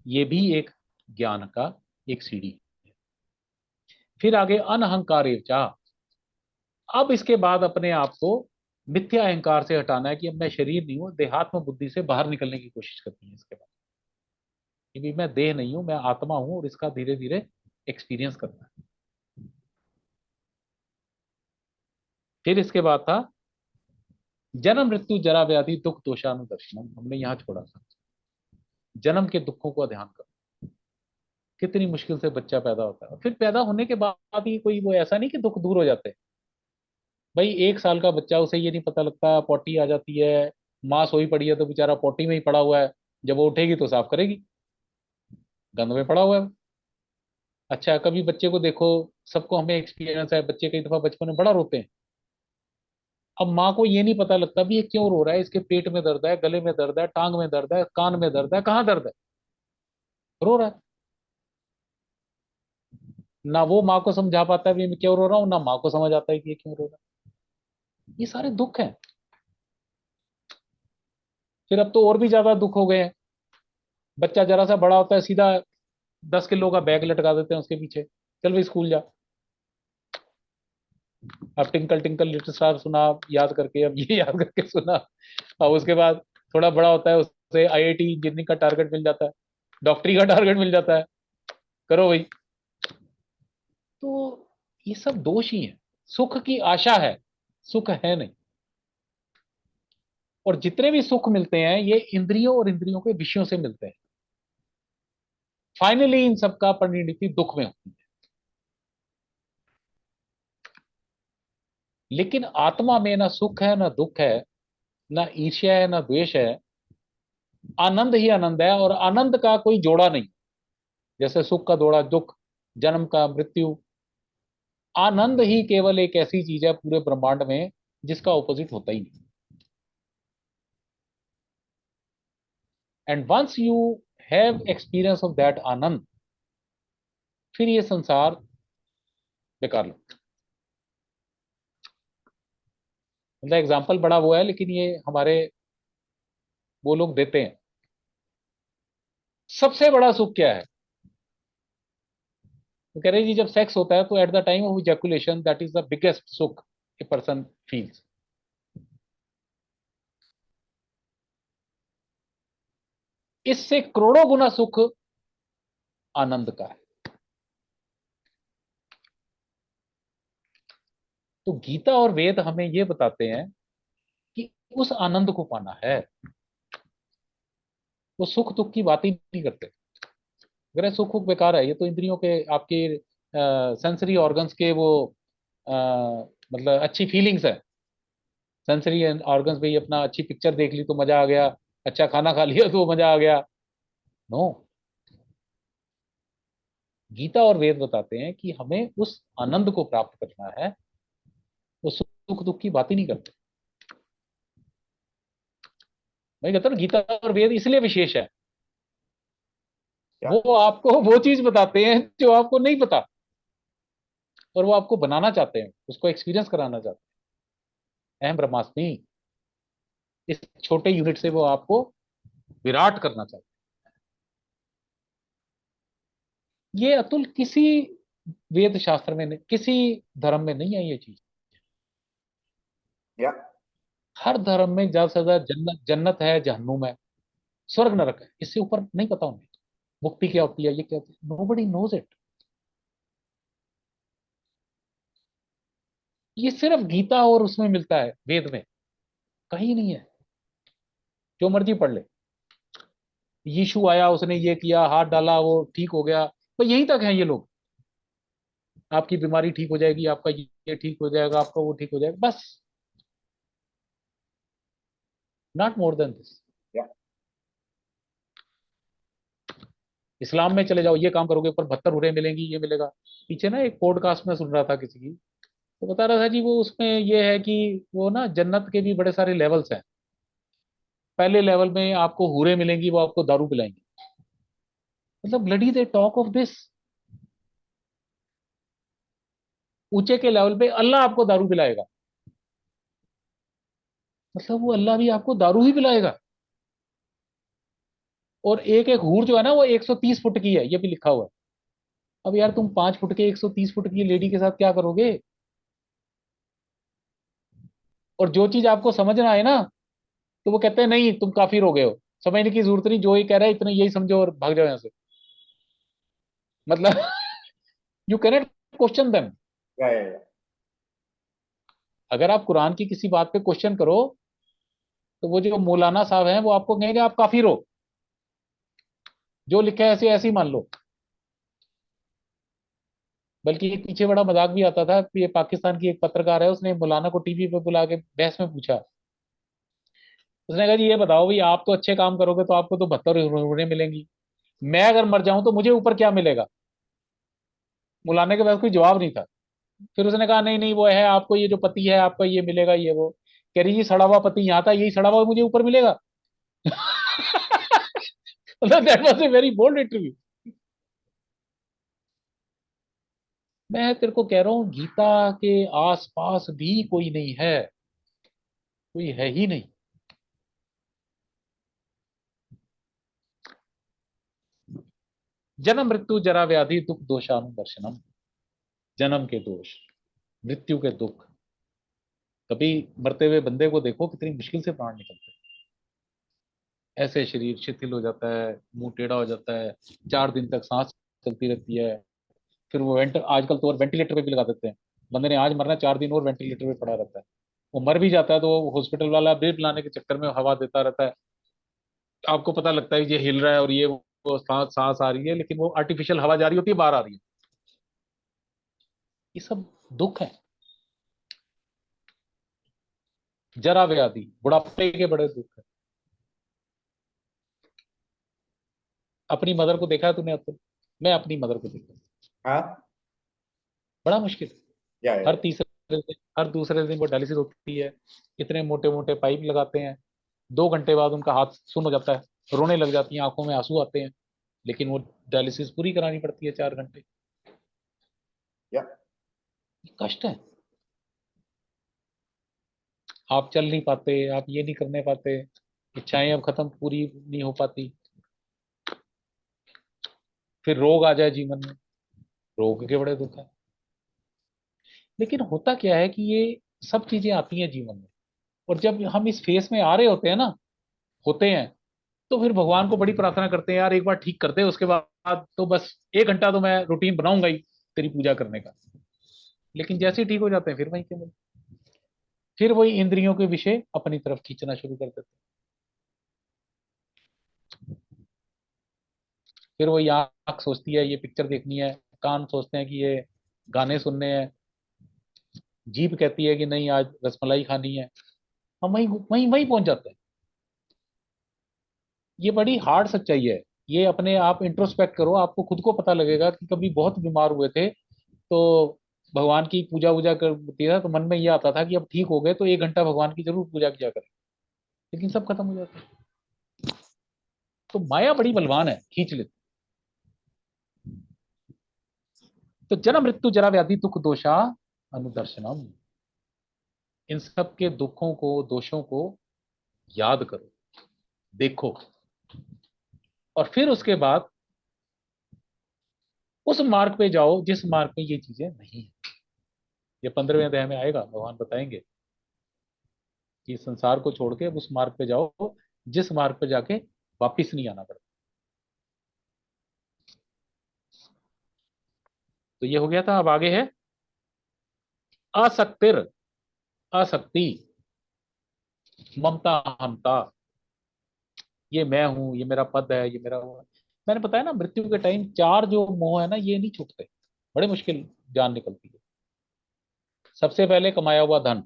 ये भी एक ज्ञान का एक सीढ़ी है। फिर आगे अनहंकार एवचा। अब इसके बाद अपने आप को मिथ्या अहंकार से हटाना है कि अब मैं शरीर नहीं हूं, देहात्म बुद्धि से बाहर निकलने की कोशिश करनी है इसके बाद, क्योंकि मैं देह नहीं हूं, मैं आत्मा हूं और इसका धीरे धीरे एक्सपीरियंस करना है। फिर इसके बाद था जन्म मृत्यु जरा व्याधि दुख दोषानुदर्शनम, हमने यहां छोड़ा था। जन्म के दुखों का ध्यान करो, कितनी मुश्किल से बच्चा पैदा होता है, फिर पैदा होने के बाद ही कोई वो ऐसा नहीं कि दुख दूर हो जाते हैं। भाई 1 साल का बच्चा, उसे ये नहीं पता लगता, पॉटी आ जाती है, माँ सोई पड़ी है तो बेचारा पॉटी में ही पड़ा हुआ है, जब वो उठेगी तो साफ करेगी, गंद में पड़ा हुआ है। अच्छा, कभी बच्चे को देखो, सबको हमें एक्सपीरियंस है, बच्चे कई दफा बचपन में बड़ा रोते हैं। अब माँ को ये नहीं पता लगता भी ये क्यों रो रहा है, इसके पेट में दर्द है, गले में दर्द है, टांग में दर्द है, कान में दर्द है, कहाँ दर्द है, रो रहा है। ना वो माँ को समझा पाता है भी मैं क्यों रो रहा हूँ, ना माँ को समझ आता है कि ये क्यों रो रहा है। ये सारे दुख हैं। फिर अब तो और भी ज्यादा दुख हो गए हैं। बच्चा जरा सा बड़ा होता है, सीधा 10 किलो का बैग लटका देते हैं उसके पीछे, चल भाई स्कूल जा। अब टिंकल टिंकल लिटिल स्टार सुना याद करके, अब ये याद करके सुना। अब उसके बाद थोड़ा बड़ा होता है, उसे आईआईटी इंजीनियरिंग का टारगेट मिल जाता है, डॉक्टरी का टारगेट मिल जाता है, करो भाई। तो ये सब दोष ही है। सुख की आशा है, सुख है नहीं। और जितने भी सुख मिलते हैं ये इंद्रियों और इंद्रियों के विषयों से मिलते हैं। फाइनली इन सब का परिणति दुख में होती है। लेकिन आत्मा में ना सुख है ना दुख है, ना ईर्ष्या है ना द्वेष है, आनंद ही आनंद है। और आनंद का कोई जोड़ा नहीं, जैसे सुख का जोड़ा दुख, जन्म का मृत्यु। आनंद ही केवल एक ऐसी चीज है पूरे ब्रह्मांड में जिसका ऑपोजिट होता ही नहीं। And once you have experience of that आनंद, फिर ये संसार बेकार लगता है। मतलब एग्जाम्पल बड़ा वो है, लेकिन ये हमारे वो लोग देते हैं। सबसे बड़ा सुख क्या है? तो कह रहे जी जब सेक्स होता है तो at the time of ejaculation that is the biggest सुख ए पर्सन फील्स। इससे करोड़ों गुना सुख आनंद का है। तो गीता और वेद हमें ये बताते हैं कि उस आनंद को पाना है। वो सुख दुख की बात ही नहीं करते। अगर सुख दुख बेकार है, ये तो इंद्रियों के आपके सेंसरी ऑर्गन्स के वो अ, मतलब अच्छी फीलिंग्स है। सेंसरी ऑर्गन्स पे अपना अच्छी पिक्चर देख ली तो मजा आ गया, अच्छा खाना खा लिया तो मजा आ गया। नो, गीता और वेद बताते हैं कि हमें उस आनंद को प्राप्त करना है। वो सुख दुख की बात ही नहीं करते। मैं कहता हूँ गीता और वेद इसलिए विशेष है, क्या? वो आपको वो चीज बताते हैं जो आपको नहीं पता, और वो आपको बनाना चाहते हैं, उसको एक्सपीरियंस कराना चाहते हैं। अहम ब्रह्मास्मि, इस छोटे यूनिट से वो आपको विराट करना चाहते हैं। ये अतुल किसी वेद शास्त्र में नहीं, किसी धर्म में नहीं है ये चीज। या हर धर्म में ज्यादा से ज्यादा जन्नत जन्नत है, जहन्नुम है, स्वर्ग नरक है, इससे ऊपर नहीं पता उन्हें। मुक्ति क्या होती है, ये क्या होती है, नोबडी नोज इट। ये सिर्फ गीता और उसमें मिलता है, वेद में कहीं नहीं है। जो मर्जी पढ़ ले, यीशु आया, उसने ये किया, हाथ डाला, वो ठीक हो गया, तो यहीं तक है ये लोग। आपकी बीमारी ठीक हो जाएगी, आपका ये ठीक हो जाएगा, आपका वो ठीक हो जाएगा, बस। Not more than this. या इस्लाम में चले जाओ, ये काम करोगे ऊपर 72 हुरें मिलेंगी, ये मिलेगा। पीछे ना एक पॉडकास्ट में सुन रहा था किसी की, तो बता रहा था जी वो उसमें ये है कि वो ना जन्नत के भी बड़े सारे लेवल्स हैं। पहले लेवल में आपको हूरें मिलेंगी, वो आपको दारू पिलाएंगी। मतलब bloody they talk of this. ऊंचे के लेवल पे अल्लाह आपको दारू पिलाएगा, मतलब वो अल्लाह भी आपको दारू ही पिलाएगा। और एक एक हूर जो है ना वो 130 फुट की है, ये भी लिखा हुआ है। अब यार तुम 5 फुट के 130 फुट की लेडी के साथ क्या करोगे? और जो चीज आपको समझ ना आए ना, तो वो कहते हैं नहीं तुम काफिर हो गए हो, समझने की जरूरत नहीं, जो ये कह रहा है इतना यही समझो और भाग जाओ यहाँ से। मतलब यू कैनट क्वेश्चन देम। या अगर आप कुरान की किसी बात पे क्वेश्चन करो, तो वो जो मौलाना साहब हैं वो आपको कहेंगे आप काफिर हो, जो लिखा है ऐसे ऐसे ही मान लो। बल्कि एक पीछे बड़ा मजाक भी आता था कि ये पाकिस्तान की एक पत्रकार है, उसने मौलाना को टीवी पे बुला के बहस में पूछा। उसने कहा जी ये बताओ भाई, आप तो अच्छे काम करोगे तो आपको तो 72 हुरें मिलेंगी, मैं अगर मर जाऊं तो मुझे ऊपर क्या मिलेगा? मौलाना के पास कोई जवाब नहीं था। फिर उसने कहा नहीं नहीं वो है, आपको ये जो पति है आपका ये मिलेगा, ये वो। कह रही जी सड़ा हुआ पति यहाँ था, यही सड़ा हुआ मुझे ऊपर मिलेगा। मतलब that was a very bold interview. मैं तेरे को कह रहा हूँ गीता के आसपास भी कोई नहीं है, कोई है ही नहीं। जन्म मृत्यु जरा व्याधि दुख दोषानुदर्शनम। जन्म के दोष, मृत्यु के दुख। कभी मरते हुए बंदे को देखो कितनी मुश्किल से प्राण निकलते हैं। ऐसे शरीर शिथिल हो जाता है, मुंह टेढ़ा हो जाता है, 4 दिन तक सांस चलती रहती है। फिर वो आजकल तो और वेंटिलेटर पे भी लगा देते हैं। बंदे ने आज मरना, 4 दिन और वेंटिलेटर पे पड़ा रहता है। वो मर भी जाता है तो हॉस्पिटल वाला बेड लाने के चक्कर में हवा देता रहता है। आपको पता लगता है ये हिल रहा है और ये वो सांस सांस आ रही है, लेकिन वो आर्टिफिशियल हवा जा रही होती है, बाहर आ रही है। ये सब दुख है। जरा व्याधि, बुढ़ापे के बड़े दुख है। अपनी मदर को देखा है तूने अब तक? मैं अपनी मदर को देखा, हाँ बड़ा मुश्किल। या हर तीसरे दिन, हर दूसरे दिन वो डायलिसिस होती है। इतने मोटे मोटे पाइप लगाते हैं, 2 घंटे बाद उनका हाथ सुन हो जाता है, रोने लग जाती हैं, आंखों में आंसू आते हैं। लेकिन वो डायलिसिस पूरी करानी पड़ती है 4 घंटे। या कष्ट है। आप चल नहीं पाते, आप ये नहीं करने पाते, इच्छाएं अब खत्म, पूरी नहीं हो पाती। फिर रोग आ जाए जीवन में, रोग के बड़े दुख है। लेकिन होता क्या है कि ये सब चीजें आती हैं जीवन में, और जब हम इस फेस में आ रहे होते हैं ना, होते हैं, तो फिर भगवान को बड़ी प्रार्थना करते हैं यार एक बार ठीक कर दे, उसके बाद तो बस 1 घंटा तो मैं रूटीन बनाऊंगा ही तेरी पूजा करने का। लेकिन जैसे ही ठीक हो जाते हैं फिर वहीं के वहीं, फिर वही इंद्रियों के विषय अपनी तरफ खींचना शुरू कर देते हैं। फिर वही आंख सोचती है ये पिक्चर देखनी है, कान सोचते हैं कि ये गाने सुनने हैं, जीभ कहती है कि नहीं आज रसमलाई खानी है। हम वहीं वहीं वहीं पहुंच जाते हैं। ये बड़ी हार्ड सच्चाई है। ये अपने आप इंट्रोस्पेक्ट करो, आपको खुद को पता लगेगा कि कभी बहुत बीमार हुए थे तो भगवान की पूजा वूजा करती था, तो मन में ये आता था कि अब ठीक हो गए तो 1 घंटा भगवान की जरूर पूजा किया करें। लेकिन सब खत्म हो जाता है। तो माया बड़ी बलवान है, खींच लेती। तो जन्म मृत्यु जरा व्याधि दुख दोषा अनुदर्शनम। इन सब के दुखों को दोषों को याद करो, देखो, और फिर उसके बाद उस मार्ग पे जाओ जिस मार्ग पे ये चीजें नहीं है। ये 15वें अध्याय में आएगा, भगवान बताएंगे कि संसार को छोड़ के अब उस मार्ग पे जाओ जिस मार्ग पे जाके वापिस नहीं आना पड़ता। तो ये हो गया था। अब आगे है आसक्तिर, आसक्ति, ममता, अहंता। ये मैं हूं, ये मेरा पद है, ये मेरा वो है। मैंने बताया ना मृत्यु के टाइम 4 जो मोह है ना ये नहीं छूटते, बड़े मुश्किल जान निकलती है। सबसे पहले कमाया हुआ धन,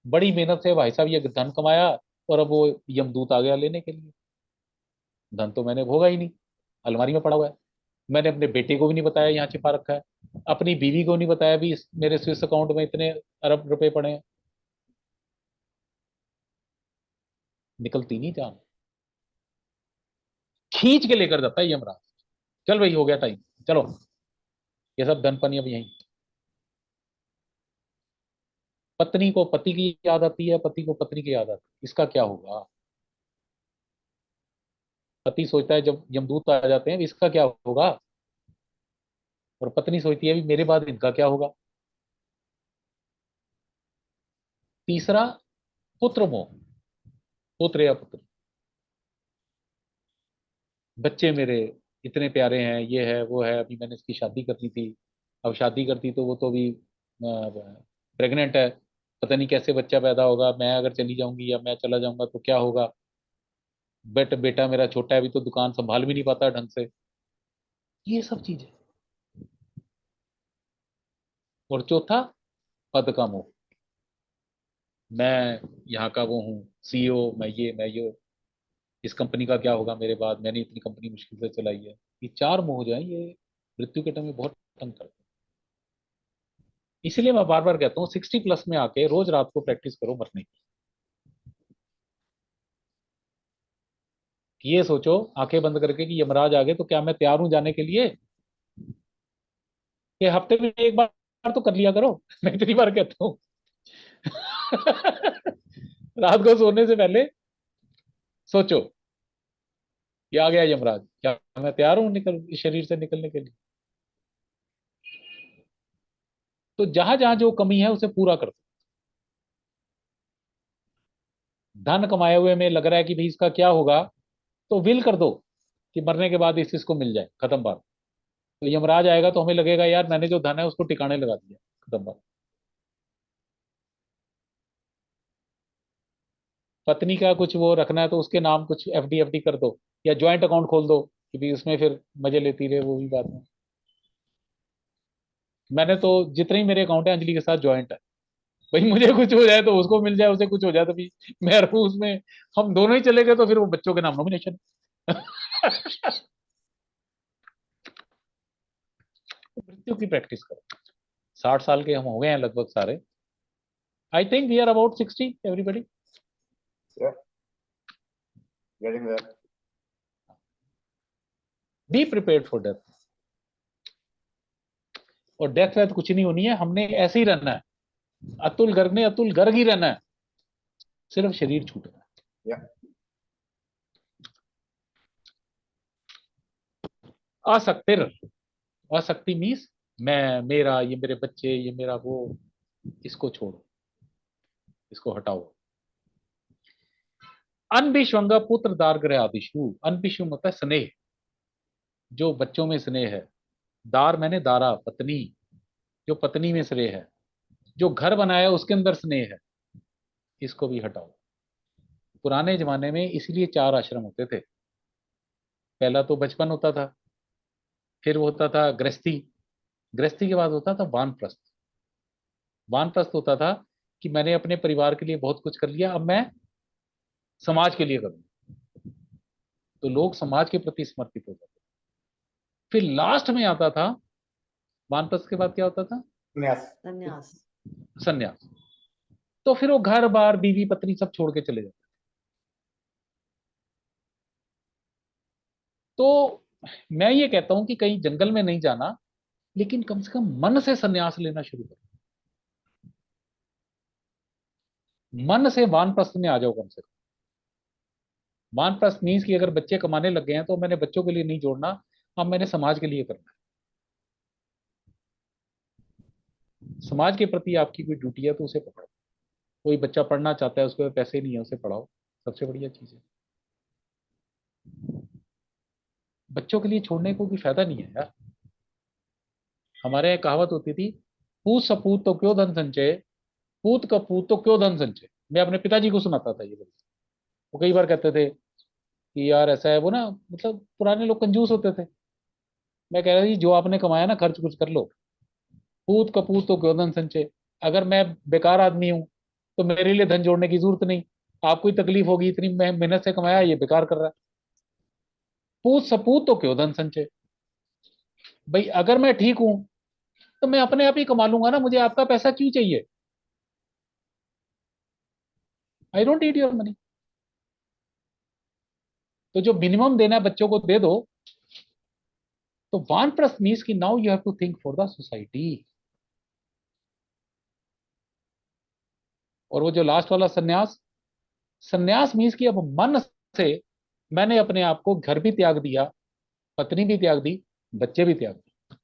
बड़ी मेहनत से भाई साहब ये धन कमाया, और अब वो यमदूत आ गया लेने के लिए। धन तो मैंने भोगा ही नहीं, अलमारी में पड़ा हुआ है। मैंने अपने बेटे को भी नहीं बताया, यहाँ छिपा रखा है। अपनी बीवी को नहीं बताया भी मेरे स्विस अकाउंट में इतने अरब रुपए पड़े हैं। निकलती नहीं जान, खींच के लेकर जाता है यमराज। चल भाई हो गया टाइम, चलो। ये सब धनपनी अब यहीं। पत्नी को पति की याद आती है, पति को पत्नी की याद आती है, इसका क्या होगा? पति सोचता है जब यमदूत आ जाते हैं इसका क्या होगा, और पत्नी सोचती है भी मेरे बाद इनका क्या होगा। तीसरा, पुत्र मोह, पुत्र या पुत्र, बच्चे मेरे इतने प्यारे हैं, ये है वो है, अभी मैंने इसकी शादी करनी थी, अब शादी करती तो वो तो अभी प्रेग्नेंट है, पता नहीं कैसे बच्चा पैदा होगा, मैं अगर चली जाऊंगी या मैं चला जाऊंगा तो क्या होगा। बेटा मेरा छोटा है, अभी तो दुकान संभाल भी नहीं पाता ढंग से। ये सब चीजें। और चौथा, पद का मोह, मैं यहाँ का वो हूँ सीईओ, मैं ये इस कंपनी का क्या होगा मेरे बाद, मैंने इतनी कंपनी मुश्किल से चलाई है। ये चार मोह जो है ये मृत्यु के टाइम में बहुत तंग करते हैं। इसलिए मैं बार बार कहता हूँ 60+ में आके रोज रात को प्रैक्टिस करो मरने की। ये सोचो आंखें बंद करके कि यमराज आ गए तो क्या मैं तैयार हूं जाने के लिए, कि हफ्ते में एक बार तो कर लिया करो। मैं इतनी बार कहता हूँ। रात को सोने से पहले सोचो कि आ गया यमराज, क्या मैं तैयार हूं निकल इस शरीर से निकलने के लिए। तो जहां जहां जो कमी है उसे पूरा कर दो। धन कमाए हुए में लग रहा है कि भाई इसका क्या होगा, तो विल कर दो कि मरने के बाद इस चीज को मिल जाए, खत्म बात। तो यमराज आएगा तो हमें लगेगा यार मैंने जो धन है उसको टिकाने लगा दिया, खत्म बात। पत्नी का कुछ वो रखना है तो उसके नाम कुछ एफडी कर दो, या ज्वाइंट अकाउंट खोल दो कि भाई उसमें फिर मजे लेती रहे, वो भी बात है। मैंने तो जितने ही मेरे अकाउंट है अंजलि के साथ ज्वाइंट है। भाई मुझे कुछ हो जाए तो उसको मिल जाए, उसे कुछ हो जाए तो भी मैं रहूं उसमें। हम दोनों ही चले गए तो फिर वो बच्चों के नाम नॉमिनेशन। मृत्यु की प्रैक्टिस करो। 60 साल के हम हो गए हैं लगभग सारे। I think we are about 60 everybody. Yeah. Getting there. Be prepared for death. और डेथ वेथ कुछ नहीं होनी है, हमने ऐसे ही रहना है। अतुल गर्ग ने अतुल गर्ग ही रहना है, सिर्फ शरीर छूटना है। Yeah. आसक्तिर, आसक्ति मीन्स मैं, मेरा, ये मेरे बच्चे, ये मेरा वो, इसको छोड़ो, इसको हटाओ। अनभिष्वंग पुत्र दारग्रह आदिशु। अनभिष्वंग होता है स्नेह, जो बच्चों में स्नेह है। दार मैंने दारा, पत्नी, जो पत्नी में स्नेह है, जो घर बनाया उसके अंदर स्नेह है, इसको भी हटाओ। पुराने जमाने में इसीलिए 4 आश्रम होते थे। पहला तो बचपन होता था, फिर वो होता था गृहस्थी, गृहस्थी के बाद होता था वानप्रस्थ। वानप्रस्थ होता था कि मैंने अपने परिवार के लिए बहुत कुछ कर लिया, अब मैं समाज के लिए करूँ। तो लोग समाज के प्रति समर्पित हो जाते। फिर लास्ट में आता था, वानप्रस्थ के बाद क्या होता था? Yes. संन्यास। संन्यास। तो फिर वो घर बार बीवी पत्नी सब छोड़ के चले जाते। तो मैं ये कहता हूं कि कहीं जंगल में नहीं जाना, लेकिन कम से कम मन से संन्यास लेना शुरू करो। मन से वानप्रस्थ में आ जाओ कम से कम। वानप्रस्थ मीन्स कि अगर बच्चे कमाने लग गए हैं तो मैंने बच्चों के लिए नहीं जोड़ना, अब मैंने समाज के लिए करना है। समाज के प्रति आपकी कोई ड्यूटी है तो उसे पकड़ो। कोई बच्चा पढ़ना चाहता है, उसके पास पैसे नहीं है, उसे पढ़ाओ, सबसे बढ़िया चीज है। बच्चों के लिए छोड़ने को कोई फायदा नहीं है यार। हमारे यहाँ कहावत होती थी, पूत सपूत तो क्यों धन संचय, पूत का पूत तो क्यों धन संचय। मैं अपने पिताजी को सुनाता था ये बात। वो कई बार कहते थे कि यार ऐसा है वो ना, मतलब पुराने लोग कंजूस होते थे। मैं कह रहा था जो आपने कमाया ना खर्च कुछ कर लो, पूत कपूत तो क्यों धन संचय। अगर मैं बेकार आदमी हूं तो मेरे लिए धन जोड़ने की जरूरत नहीं। आपको ही तकलीफ होगी, इतनी मेहनत से कमाया, ये बेकार कर रहा है। पूत सपूत तो क्यों धन संचय। भाई अगर मैं ठीक हूं तो मैं अपने आप ही कमा लूंगा ना, मुझे आपका पैसा क्यों चाहिए। I don't need your money. तो जो मिनिमम देना है बच्चों को दे दो। तो वानप्रस्थ मीन्स कि now you have to think for the society. और वो जो लास्ट वाला सन्यास, सन्यास मीन्स कि अब मन से मैंने अपने आप को घर भी त्याग दिया, पत्नी भी त्याग दी, बच्चे भी त्याग दिए।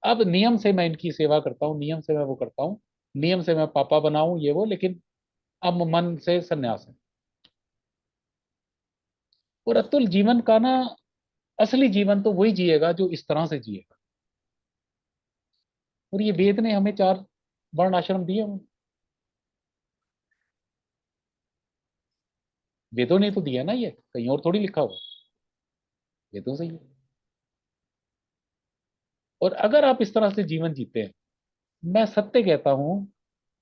अब नियम से मैं इनकी सेवा करता हूँ, नियम से मैं वो करता हूँ, नियम से मैं पापा बनाऊं ये वो, लेकिन अब मन से सन्यास है। और अतुल जीवन का ना असली जीवन तो वही जिएगा जो इस तरह से जिएगा। और ये वेद ने हमें 4 वर्ण आश्रम दिए हैं। वेदों ने तो दिया ना, ये कहीं और थोड़ी लिखा हुआ, वेदों से ही है। और अगर आप इस तरह से जीवन जीते हैं, मैं सत्य कहता हूं,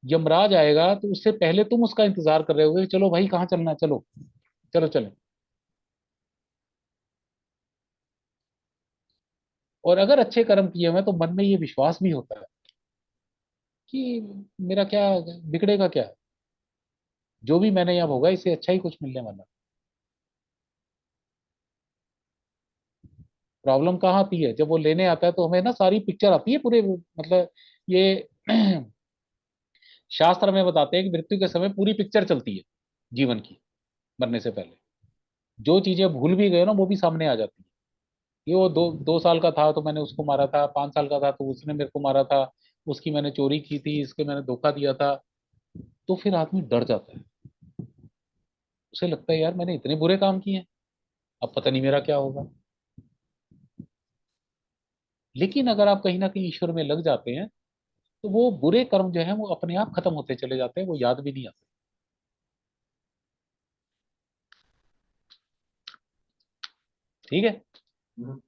यमराज आएगा तो उससे पहले तुम उसका इंतजार कर रहे होगे, चलो भाई कहाँ चलना है, चलो चलो चलो। और अगर अच्छे कर्म किए हुए हैं तो मन में ये विश्वास भी होता है कि मेरा क्या बिगड़ेगा, क्या जो भी मैंने यहाँ भोगा इससे अच्छा ही कुछ मिलने वाला। प्रॉब्लम कहाँ आती है, जब वो लेने आता है तो हमें ना सारी पिक्चर आती है पूरे, मतलब ये शास्त्र में बताते हैं कि मृत्यु के समय पूरी पिक्चर चलती है जीवन की, मरने से पहले जो चीजें भूल भी गए ना वो भी सामने आ जाती है। ये वो 2 साल का था तो मैंने उसको मारा था, 5 साल का था तो उसने मेरे को मारा था, उसकी मैंने चोरी की थी, इसके मैंने धोखा दिया था। तो फिर आदमी डर जाता है, उसे लगता है यार मैंने इतने बुरे काम किए हैं, अब पता नहीं मेरा क्या होगा। लेकिन अगर आप कहीं ना कहीं ईश्वर में लग जाते हैं तो वो बुरे कर्म जो है वो अपने आप खत्म होते चले जाते हैं, वो याद भी नहीं आते। ठीक है, Mhm.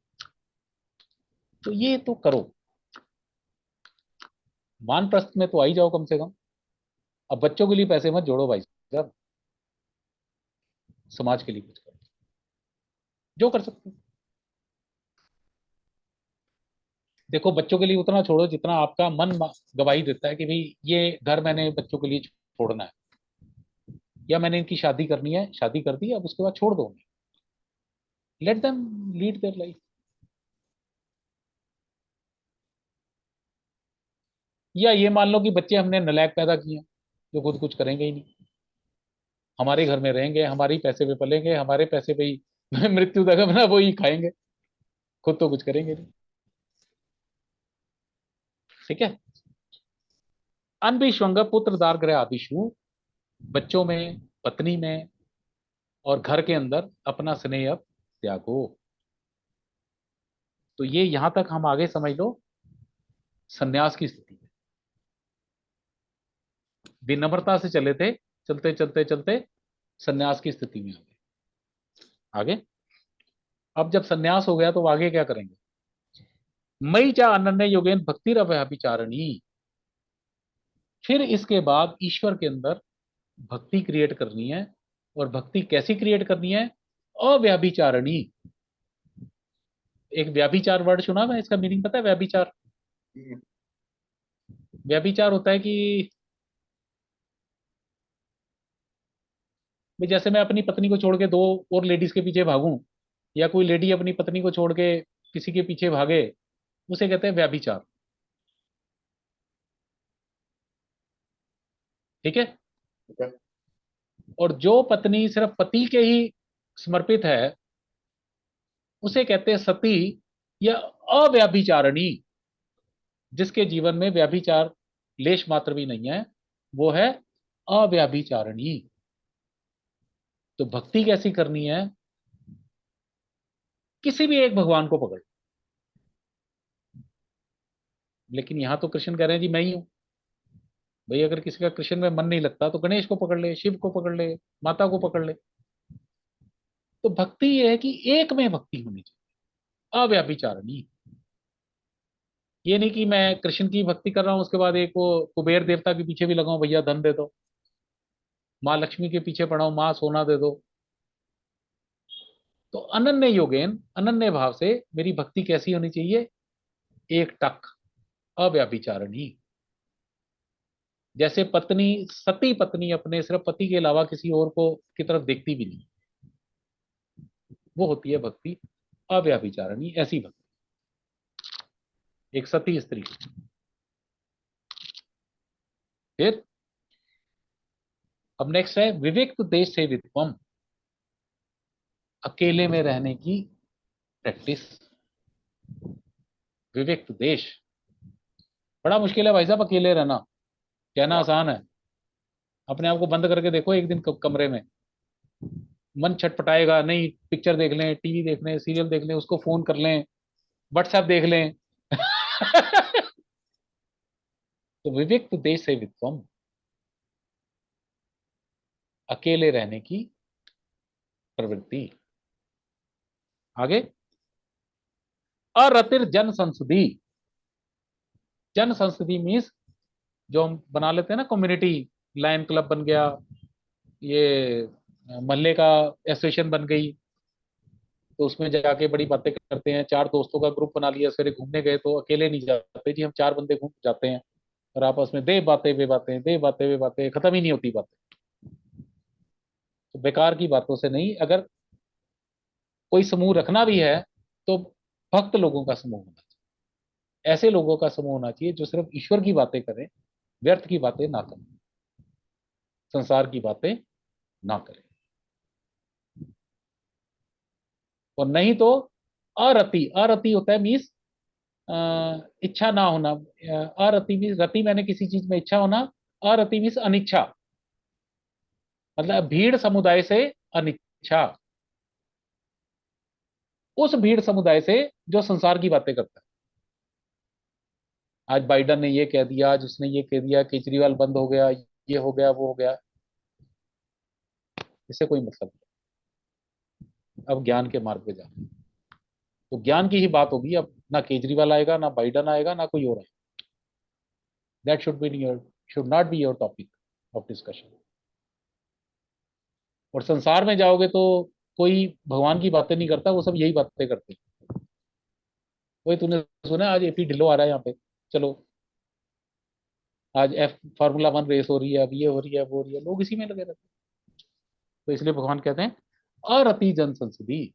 तो ये तो करो, वानप्रस्थ में तो आ ही जाओ कम से कम। अब बच्चों के लिए पैसे मत जोड़ो भाई साहब, समाज के लिए कुछ करो जो कर सकते हो। देखो बच्चों के लिए उतना छोड़ो जितना आपका मन गवाही देता है कि भाई ये घर मैंने बच्चों के लिए छोड़ना है, या मैंने इनकी शादी करनी है, शादी कर दी अब उसके बाद छोड़ दो, let them lead their life. या ये मान लो कि बच्चे हमने नालायक पैदा किए हैं जो खुद कुछ करेंगे ही नहीं, हमारे घर में रहेंगे, हमारे पैसे पे पलेंगे, हमारे पैसे पे ही मृत्यु तक अपना वो ही खाएंगे, खुद तो कुछ करेंगे नहीं। ठीक है, अनभिष्वंग पुत्र दारगृह आदिशु, बच्चों में, पत्नी में और घर के अंदर अपना स्नेह अब त्यागो। तो ये यहां तक हम आगे समझ लो सन्यास की स्थिति में विनम्रता से चले थे, चलते चलते चलते सन्यास की स्थिति में आ गए। आगे अब जब सन्यास हो गया तो आगे क्या करेंगे। मई चा अनन्य योगेन भक्ति रव्याभिचारणी, फिर इसके बाद ईश्वर के अंदर भक्ति क्रिएट करनी है। और भक्ति कैसी क्रिएट करनी है, अव्याभिचारणी। एक व्याभिचार वर्ड सुना मैं, इसका मीनिंग पता है व्याभिचार। Mhm. व्याभिचार होता है कि भाई जैसे मैं अपनी पत्नी को छोड़ के 2 और लेडीज के पीछे भागूं, या कोई लेडी अपनी पत्नी को छोड़ के किसी के पीछे भागे, उसे कहते हैं व्याभिचार। ठीक है, Okay. और जो पत्नी सिर्फ पति के ही समर्पित है उसे कहते हैं सती या अव्याभिचारणी। जिसके जीवन में व्याभिचार लेश मात्र भी नहीं है वो है अव्याभिचारणी। तो भक्ति कैसी करनी है, किसी भी एक भगवान को पकड़। लेकिन यहां तो कृष्ण कह रहे हैं जी मैं ही हूं। भाई अगर किसी का कृष्ण में मन नहीं लगता तो गणेश को पकड़ ले, शिव को पकड़ ले, माता को पकड़ ले। तो भक्ति ये है कि एक में भक्ति होनी चाहिए, अव्याभिचारणी। ये नहीं कि मैं कृष्ण की भक्ति कर रहा हूं उसके बाद एक वो कुबेर देवता के पीछे भी लगाऊं, भैया धन दे दो, माँ लक्ष्मी के पीछे पड़ा हूं, माँ सोना दे दो। तो अनन्य योगेन, अनन्य भाव से मेरी भक्ति कैसी होनी चाहिए? एक टक, अव्यभिचारिणी। जैसे पत्नी, सती पत्नी अपने सिर्फ पति के अलावा किसी और को की तरफ देखती भी नहीं, वो होती है भक्ति अव्यभिचारिणी, ऐसी भक्ति एक सती स्त्री। फिर अब नेक्स्ट है विविक्त देश से वित्वम, अकेले में रहने की प्रैक्टिस। विविक्त देश बड़ा मुश्किल है भाई साहब, अकेले रहना। कहना आसान है, अपने आप को बंद करके देखो एक दिन कमरे में, मन छटपटाएगा, नहीं पिक्चर देख लें, टीवी देख लें, सीरियल देख लें, उसको फोन कर लें, व्हाट्सएप देख लें। तो विविक्त देश से वित्वम, अकेले रहने की प्रवृत्ति। आगे अरतिर जन संसदी। जन संसदी मीन्स जो हम बना लेते हैं ना, कम्युनिटी, लायन क्लब बन गया, ये मोहल्ले का एसोसिएशन बन गई, तो उसमें जाके बड़ी बातें करते हैं। चार दोस्तों का ग्रुप बना लिया, सवेरे घूमने गए तो अकेले नहीं जाते जी, हम चार बंदे घूम जाते हैं, और आपस में दे बातें वे बातें, दे बातें वे बातें, खत्म ही नहीं होती बातें। तो बेकार की बातों से नहीं, अगर कोई समूह रखना भी है तो भक्त लोगों का समूह होना चाहिए, ऐसे लोगों का समूह होना चाहिए जो सिर्फ ईश्वर की बातें करें, व्यर्थ की बातें ना करें, संसार की बातें ना करें। और नहीं तो अरति, अरति होता है मीन्स इच्छा ना होना। अरति मीन्स, रति मैंने किसी चीज में इच्छा होना, अरति मीन्स अनिच्छा, मतलब भीड़ समुदाय से अनिच्छा, उस भीड़ समुदाय से जो संसार की बातें करता है। आज बाइडन ने ये कह दिया, आज उसने ये कह दिया, केजरीवाल बंद हो गया, ये हो गया, वो हो गया, इससे कोई मतलब नहीं। अब ज्ञान के मार्ग पे जाना, तो ज्ञान की ही बात होगी। अब ना केजरीवाल आएगा, ना बाइडन आएगा, ना कोई और आएगा। That should not be your topic of discussion. और संसार में जाओगे तो कोई भगवान की बातें नहीं करता, वो सब यही बातें करते हैं। वही तूने सुना आज एपी ढिल्लो आ रहा है यहाँ पे, चलो आज फार्मूला 1 रेस हो रही है, अब ये हो रही है, वो हो रही है, लोग इसी में लगे रहते हैं। तो इसलिए भगवान कहते हैं अरति जन संसदी,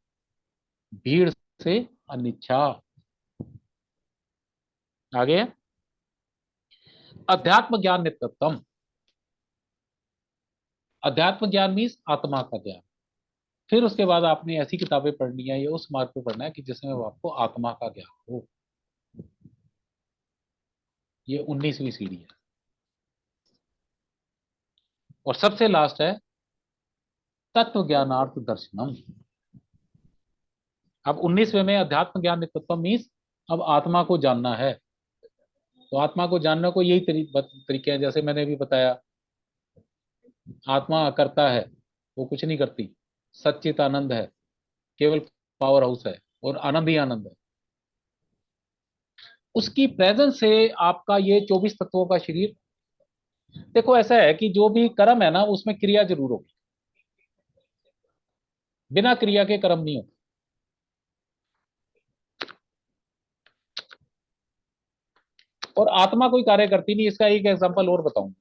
भीड़ से अनिच्छा। आगे अध्यात्म ज्ञान नित्यतम। अध्यात्म ज्ञान मीन्स आत्मा का ज्ञान। फिर उसके बाद आपने ऐसी किताबें पढ़नी है, या उस मार्ग पे पढ़ना है कि जिसमें आपको आत्मा का ज्ञान हो। ये 19वीं सीढ़ी है। और सबसे लास्ट है तत्व ज्ञानार्थ दर्शनम। अब 19वें में अध्यात्म ज्ञान नित्यत्व मीन्स अब आत्मा को जानना है। तो आत्मा को जानने को यही तरीके हैं, जैसे मैंने भी बताया, आत्मा करता है, वो कुछ नहीं करती, सच्चित आनंद है, केवल पावर हाउस है, और आनंद ही आनंद है। उसकी प्रेजेंस से आपका ये 24 तत्वों का शरीर, देखो ऐसा है कि जो भी कर्म है ना, उसमें क्रिया जरूर होगी, बिना क्रिया के कर्म नहीं होता। और आत्मा कोई कार्य करती नहीं। इसका एक एग्जांपल और बताऊं।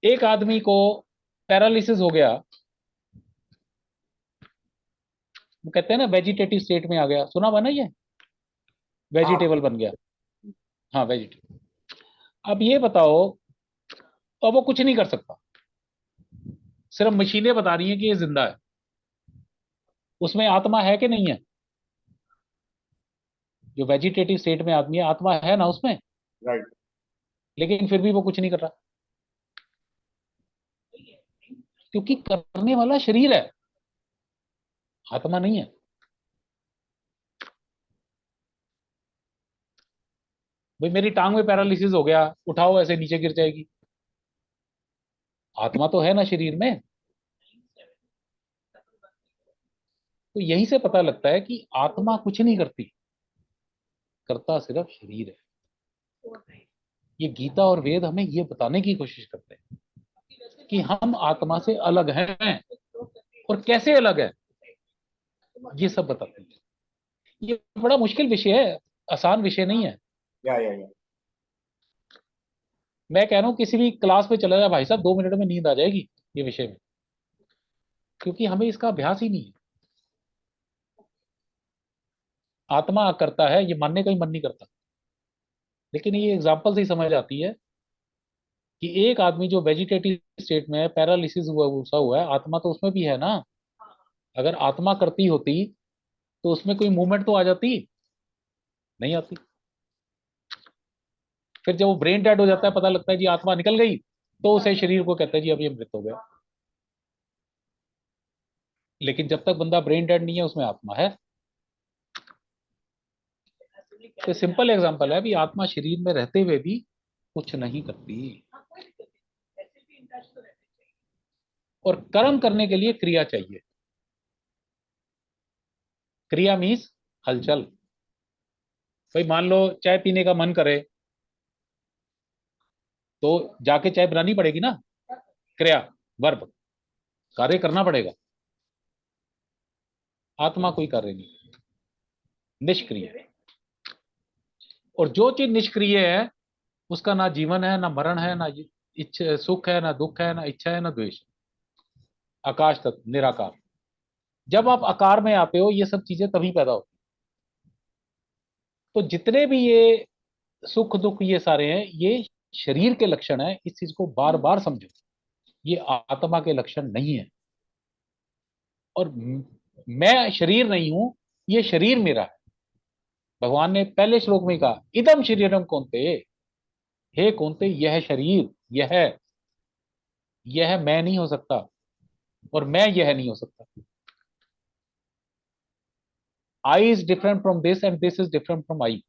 एक आदमी को पैरालिसिस हो गया, वो कहते हैं ना वेजिटेटिव स्टेट में आ गया, सुना हुआ ना, ये वेजिटेबल बन गया। हाँ वेजिटेबल। अब ये बताओ, अब वो कुछ नहीं कर सकता, सिर्फ मशीनें बता रही हैं कि ये जिंदा है। उसमें आत्मा है कि नहीं है? जो वेजिटेटिव स्टेट में आदमी है, आत्मा है ना उसमें? राइट। लेकिन फिर भी वो कुछ नहीं कर रहा, क्योंकि करने वाला शरीर है, आत्मा नहीं है। भाई मेरी टांग में पैरालिसिस हो गया, उठाओ ऐसे नीचे गिर जाएगी, आत्मा तो है ना शरीर में। तो यहीं से पता लगता है कि आत्मा कुछ नहीं करती, करता सिर्फ शरीर है। ये गीता और वेद हमें ये बताने की कोशिश करते हैं कि हम आत्मा से अलग हैं, और कैसे अलग है, ये सब बताते हैं। ये बड़ा मुश्किल विषय है, आसान विषय नहीं है। Yeah. मैं कह रहा हूँ किसी भी क्लास में चला जाए भाई साहब, 2 मिनट में नींद आ जाएगी ये विषय में, क्योंकि हमें इसका अभ्यास ही नहीं है। आत्मा करता है, ये मानने का ही मन नहीं करता। लेकिन ये एग्जाम्पल से ही समझ आती है कि एक आदमी जो वेजिटेटिव स्टेट में है, पैरालिसिस हुआ है, आत्मा तो उसमें भी है ना। अगर आत्मा करती होती तो उसमें कोई मूवमेंट तो आ जाती, नहीं आती। फिर जब वो ब्रेन डेड हो जाता है, पता लगता है जी आत्मा निकल गई, तो उसे शरीर को कहता है जी अब ये मृत हो गया। लेकिन जब तक बंदा ब्रेन डेड नहीं है, उसमें आत्मा है। तो सिंपल एग्जांपल है, भी आत्मा शरीर में रहते हुए भी कुछ नहीं करती। और कर्म करने के लिए क्रिया चाहिए। क्रिया मीन्स हलचल। भाई मान लो चाय पीने का मन करे, तो जाके चाय बनानी पड़ेगी ना। क्रिया, वर्ब, कार्य करना पड़ेगा। आत्मा कोई कार्य नहीं, निष्क्रिय। और जो चीज निष्क्रिय है, उसका ना जीवन है, ना मरण है, ना इच्छा सुख है, ना दुख है, ना इच्छा है, ना द्वेष। आकाश तत्व, निराकार। जब आप आकार में आते हो, ये सब चीजें तभी पैदा होती। तो जितने भी ये सुख दुख ये सारे हैं, ये शरीर के लक्षण है। इस चीज को बार बार समझो, ये आत्मा के लक्षण नहीं है। और मैं शरीर नहीं हूं, ये शरीर मेरा है। भगवान ने पहले श्लोक में कहा, इदम शरीरम कौनते, हे कौनते, यह शरीर, यह मैं नहीं हो सकता, और मैं यह नहीं हो सकता। I is different from this and this is different from I.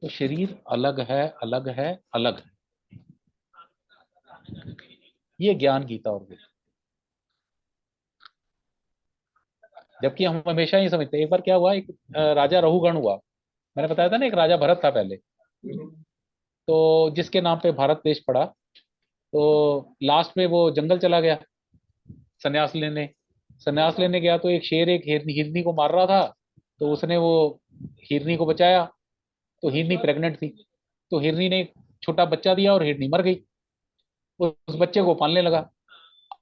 तो शरीर अलग है, अलग है, अलग है। ये ज्ञान गीता और वेद। जबकि हम हमेशा ये समझते हैं। एक बार क्या हुआ, एक राजा रहुगण हुआ। मैंने बताया था ना, एक राजा भरत था पहले, तो जिसके नाम पे भारत देश पड़ा। तो लास्ट में वो जंगल चला गया संन्यास लेने। संन्यास लेने गया तो एक शेर एक हिरनी को मार रहा था। तो उसने वो हिरनी को बचाया। तो हिरनी प्रेग्नेंट थी, तो हिरनी ने एक छोटा बच्चा दिया और हिरनी मर गई। उस बच्चे को पालने लगा।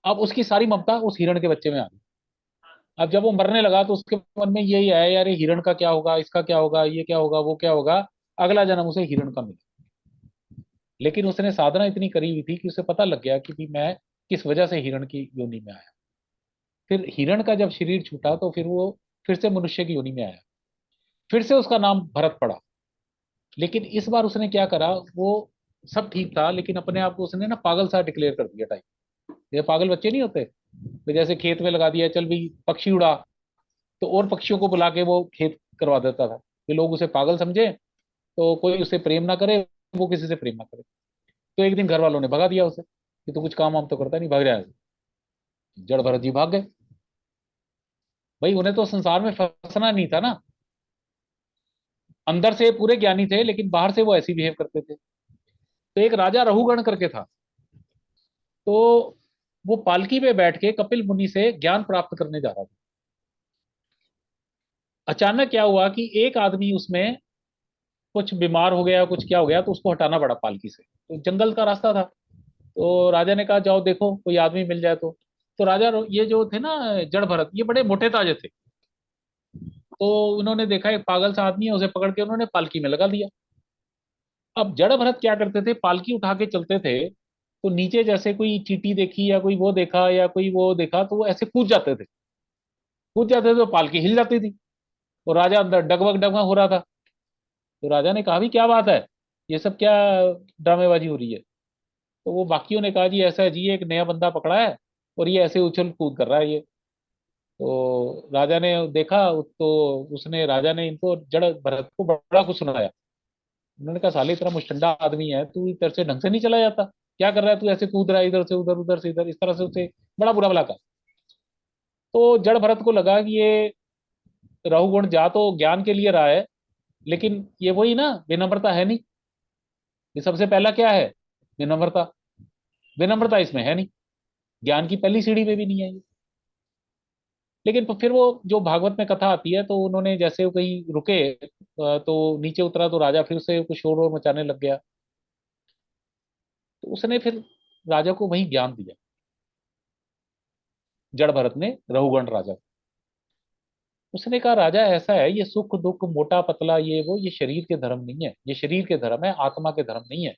अब उसकी सारी ममता उस हिरण के बच्चे में आ गई। अब जब वो मरने लगा, तो उसके मन में यही आया, यार ये हिरण का क्या होगा, इसका क्या होगा, ये क्या होगा, वो क्या होगा, अगला जन्म उसे हिरण का मिले। लेकिन उसने साधना इतनी करी हुई थी कि उसे पता लग गया कि भी मैं किस वजह से हिरण की योनि में आया। फिर हिरण का जब शरीर छूटा, तो फिर वो फिर से मनुष्य की योनि में आया। फिर से उसका नाम भरत पड़ा। लेकिन इस बार उसने क्या करा, वो सब ठीक था, लेकिन अपने आप को उसने ना पागल सा डिक्लेयर कर दिया टाइप। ये पागल बच्चे नहीं होते, तो जैसे खेत में लगा दिया, चल भी पक्षी उड़ा, तो और पक्षियों को बुला के वो खेत करवा देता था कि लोग उसे पागल समझे, तो कोई उससे प्रेम ना करे, वो किसी से प्रेम ना करे। तो एक दिन घर वालों ने भगा दिया उसे कि तू कुछ काम वाम तो करता नहीं, भाग रहा है। जड़ भरत जी भाग गए। भाई उन्हें तो संसार में फंसना नहीं था ना। अंदर से पूरे ज्ञानी थे, लेकिन बाहर से वो ऐसे बिहेव करते थे। तो एक राजा रहुगण करके था। तो वो पालकी पे बैठ के कपिल मुनि से ज्ञान प्राप्त करने जा रहा था। अचानक क्या हुआ कि एक आदमी उसमें कुछ बीमार हो गया, कुछ क्या हो गया, तो उसको हटाना पड़ा पालकी से। तो जंगल का रास्ता था। तो राजा ने कहा जाओ देखो कोई आदमी मिल जाए तो राजा ये जो थे ना, जड़ भरत, ये बड़े मोटे ताजे थे। तो उन्होंने देखा एक पागल सा आदमी है, उसे पकड़ के उन्होंने पालकी में लगा दिया। अब जड़ भरत क्या करते थे, पालकी उठा के चलते थे, तो नीचे जैसे कोई चींटी देखी या कोई वो देखा या कोई वो देखा, तो वो ऐसे कूद जाते थे। कूद जाते थे तो पालकी हिल जाती थी। और राजा अंदर डगमग डगमग हो रहा था। तो राजा ने कहा भी क्या बात है, ये सब क्या ड्रामेबाजी हो रही है। तो वो बाकियों ने कहा जी ऐसा है जी, एक नया बंदा पकड़ा है और ये ऐसे उछल कूद कर रहा है ये। तो राजा ने देखा, तो उसने राजा ने इनको जड़ भरत को बड़ा कुछ सुनाया। उन्होंने कहा साले इतना मुस्टंडा आदमी है तू, इधर से ढंग से नहीं चला जाता, क्या कर रहा है तू, ऐसे कूद रहा है इधर से उधर, उधर से इधर, इस तरह से उसे बड़ा बुरा भला कहा। तो जड़ भरत को लगा कि ये रहुगुण जा तो ज्ञान के लिए रहा है, लेकिन ये वही ना, विनम्रता है नहीं। ये सबसे पहला क्या है, विनम्रता। विनम्रता इसमें है नहीं। ज्ञान की पहली सीढ़ी पे भी नहीं है ये। लेकिन फिर वो जो भागवत में कथा आती है, तो उन्होंने जैसे वो कहीं रुके, तो नीचे उतरा तो राजा फिर से कुछ शोर वोर मचाने लग गया। तो उसने फिर राजा को वही ज्ञान दिया, जड़ भरत ने रहुगण राजा को। उसने कहा राजा ऐसा है, ये सुख दुख मोटा पतला ये वो ये शरीर के धर्म नहीं है, ये शरीर के धर्म है, आत्मा के धर्म नहीं है।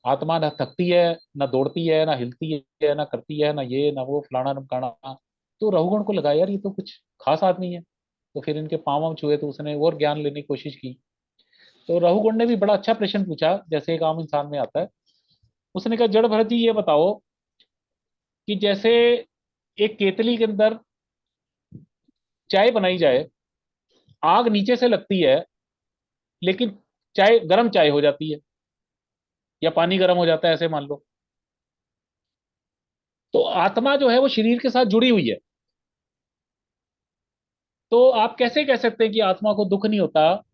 आत्मा ना थकती है, ना दौड़ती है, ना हिलती है, ना करती है, ना ये ना वो फलाना ढमकाना। तो रहुगण को लगा यार ये तो कुछ खास आदमी है। तो फिर इनके पांव वाँव छुए, तो उसने और ज्ञान लेने की कोशिश की। तो रहुगण ने भी बड़ा अच्छा प्रश्न पूछा, जैसे एक आम इंसान में आता है। उसने कहा जड़ भरत जी ये बताओ कि जैसे एक केतली के अंदर चाय बनाई जाए, आग नीचे से लगती है, लेकिन चाय गर्म चाय हो जाती है, या पानी गर्म हो जाता है ऐसे मान लो। तो आत्मा जो है वो शरीर के साथ जुड़ी हुई है। तो आप कैसे कह सकते हैं कि आत्मा को दुख नहीं होता?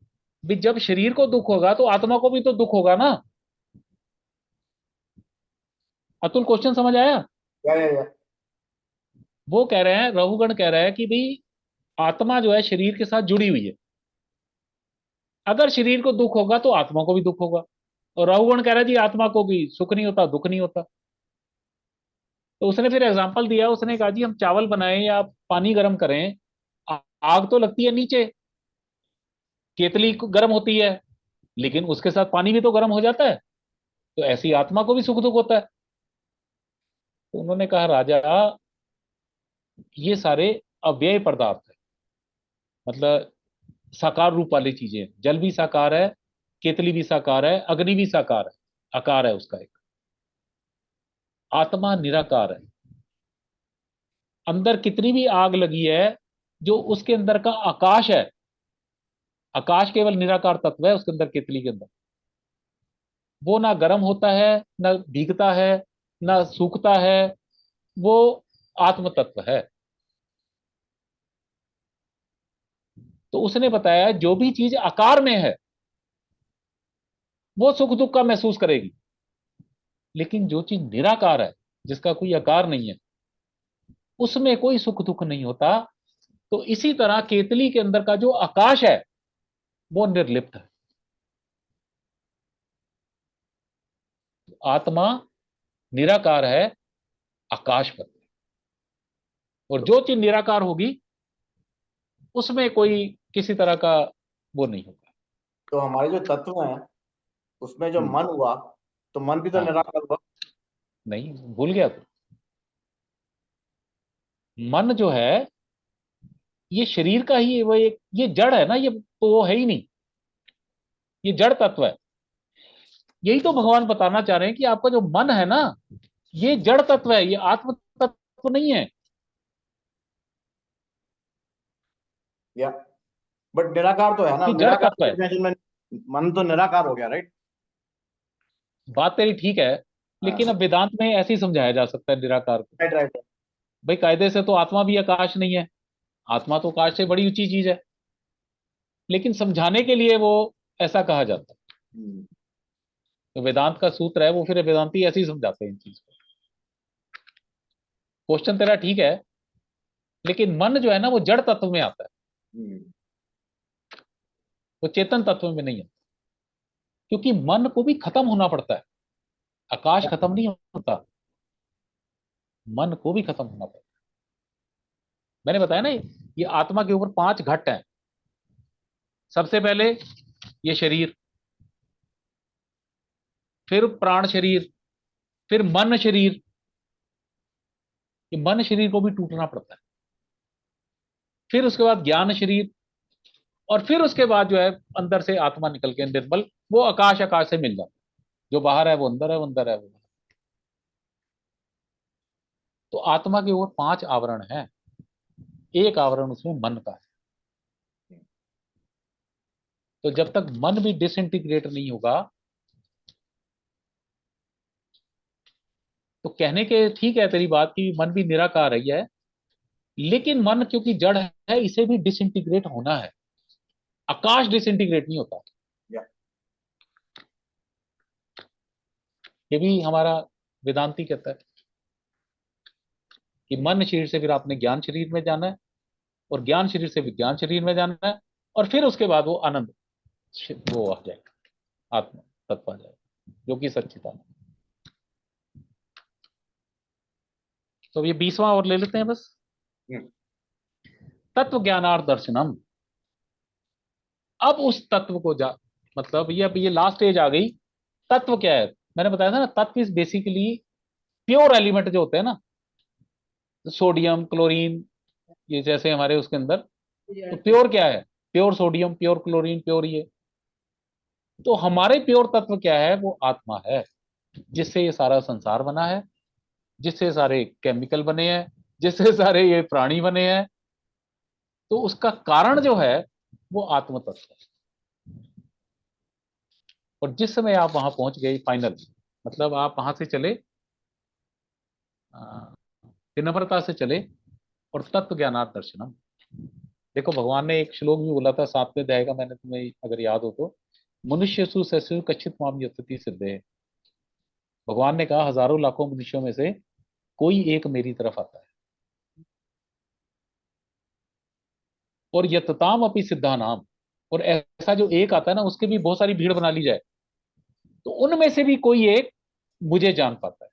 भी जब शरीर को दुख होगा तो आत्मा को भी तो दुख होगा ना। अतुल, क्वेश्चन समझ आया? या वो कह रहे हैं, रहुगण कह रहा है कि भाई आत्मा जो है शरीर के साथ जुड़ी हुई है, अगर शरीर को दुख होगा तो आत्मा को भी दुख होगा। और रहुगण कह रहा है जी आत्मा को भी सुख नहीं होता, दुख नहीं होता। तो उसने फिर एग्जाम्पल दिया, उसने कहा जी हम चावल बनाएं या पानी गर्म करें, आग तो लगती है नीचे, केतली गर्म होती है, लेकिन उसके साथ पानी भी तो गर्म हो जाता है। तो ऐसी आत्मा को भी सुख दुख होता है। तो उन्होंने कहा राजा ये सारे अव्यय पदार्थ है, मतलब साकार रूप वाली चीजें हैं। जल भी साकार है, केतली भी साकार है, अग्नि भी साकार है, आकार है उसका एक। आत्मा निराकार है। अंदर कितनी भी आग लगी है, जो उसके अंदर का आकाश है, आकाश केवल निराकार तत्व है उसके अंदर, केतली के अंदर। वो ना गर्म होता है, ना भीगता है, ना सूखता है। वो आत्म तत्व है। तो उसने बताया जो भी चीज आकार में है वो सुख दुख का महसूस करेगी, लेकिन जो चीज निराकार है, जिसका कोई आकार नहीं है, उसमें कोई सुख दुख नहीं होता। तो इसी तरह केतली के अंदर का जो आकाश है वो निर्लिप्त है। आत्मा निराकार है, आकाश पर। और जो चीज निराकार होगी उसमें कोई किसी तरह का वो नहीं होगा। तो हमारे जो तत्व हैं उसमें जो हम्म, मन हुआ, तो मन भी तो हाँ, निराकार हुआ। नहीं भूल गया तो। मन जो है ये शरीर का ही वो एक, ये जड़ है ना, ये तो वो है ही नहीं, ये जड़ तत्व है। यही तो भगवान बताना चाह रहे हैं कि आपका जो मन है ना, ये जड़ तत्व है, ये आत्म तत्व नहीं है। या बट निराकार तो है ना, ये जड़ निराकार तत्व की है। definition में मन तो निराकार हो गया, राइट? बात तेरी ठीक है, लेकिन हाँ, अब वेदांत में ऐसे ही समझाया जा सकता है निराकार को। Right right. भाई कायदे से तो आत्मा भी आकाश नहीं है, आत्मा तो आकाश से बड़ी ऊंची चीज है, लेकिन समझाने के लिए वो ऐसा कहा जाता है। तो वेदांत का सूत्र है वो, फिर वेदांती ऐसे ही समझाते हैं इन चीज को। क्वेश्चन तेरा ठीक है, लेकिन मन जो है ना वो जड़ तत्व में आता है, वो चेतन तत्व में नहीं आता। क्योंकि मन को भी खत्म होना पड़ता है, आकाश खत्म नहीं होता, मन को भी खत्म होना पड़ता है। मैंने बताया ना, ये आत्मा के ऊपर 5 घट हैं। सबसे पहले ये शरीर, फिर प्राण शरीर, फिर मन शरीर। ये मन शरीर को भी टूटना पड़ता है। फिर उसके बाद ज्ञान शरीर, और फिर उसके बाद जो है अंदर से आत्मा निकल के निर्मल, वो आकाश आकाश से मिल जाता है। जो बाहर है वो अंदर है, वो अंदर है वो बाहर। तो आत्मा के ऊपर 5 आवरण हैं, एक आवरण उसमें मन का है। तो जब तक मन भी डिसइंटीग्रेट नहीं होगा, तो कहने के ठीक है तेरी बात की मन भी निराकार ही है, लेकिन मन क्योंकि जड़ है इसे भी डिसइंटीग्रेट होना है। आकाश डिसइंटीग्रेट नहीं होता। या ये भी हमारा वेदांती कहता है। कि मन शरीर से फिर आपने ज्ञान शरीर में जाना है, और ज्ञान शरीर से विज्ञान शरीर में जाना है, और फिर उसके बाद वो आनंद वो आ जाएगा, आत्मा तत्व आ जाएगा जो कि सच्चिदानंद। तो ये 20वां और ले लेते हैं बस। तत्व ज्ञानार्थ दर्शनम। अब उस तत्व को जा, मतलब ये अब ये लास्ट स्टेज आ गई। तत्व क्या है? मैंने बताया था ना, तत्व इज बेसिकली प्योर एलिमेंट जो होते हैं ना, सोडियम क्लोरीन, ये जैसे हमारे उसके अंदर, तो प्योर क्या है? Pure sodium, pure chlorine, pure ये। तो हमारे प्योर तत्व क्या है? वो आत्मा है, जिससे ये सारा संसार बना है, जिससे सारे केमिकल बने हैं, जिससे सारे ये प्राणी बने हैं। तो उसका कारण जो है वो आत्म तत्व है। और जिस समय आप वहां पहुंच गए फाइनल, मतलब आप वहां से चले, विनम्रता से चले, और तत्व ज्ञानार्थ दर्शनम। देखो भगवान ने एक श्लोक भी बोला था 7वें अध्याय का, मैंने तुम्हें अगर याद हो तो, मनुष्य सु कच्चित माम यतति सिद्धे। भगवान ने कहा हजारों लाखों मनुष्यों में से कोई एक मेरी तरफ आता है, और यतताम अपि सिद्धा नाम, और ऐसा जो एक आता है ना, उसके भी बहुत सारी भीड़ बना ली जाए, तो उनमें से भी कोई एक मुझे जान पाता है,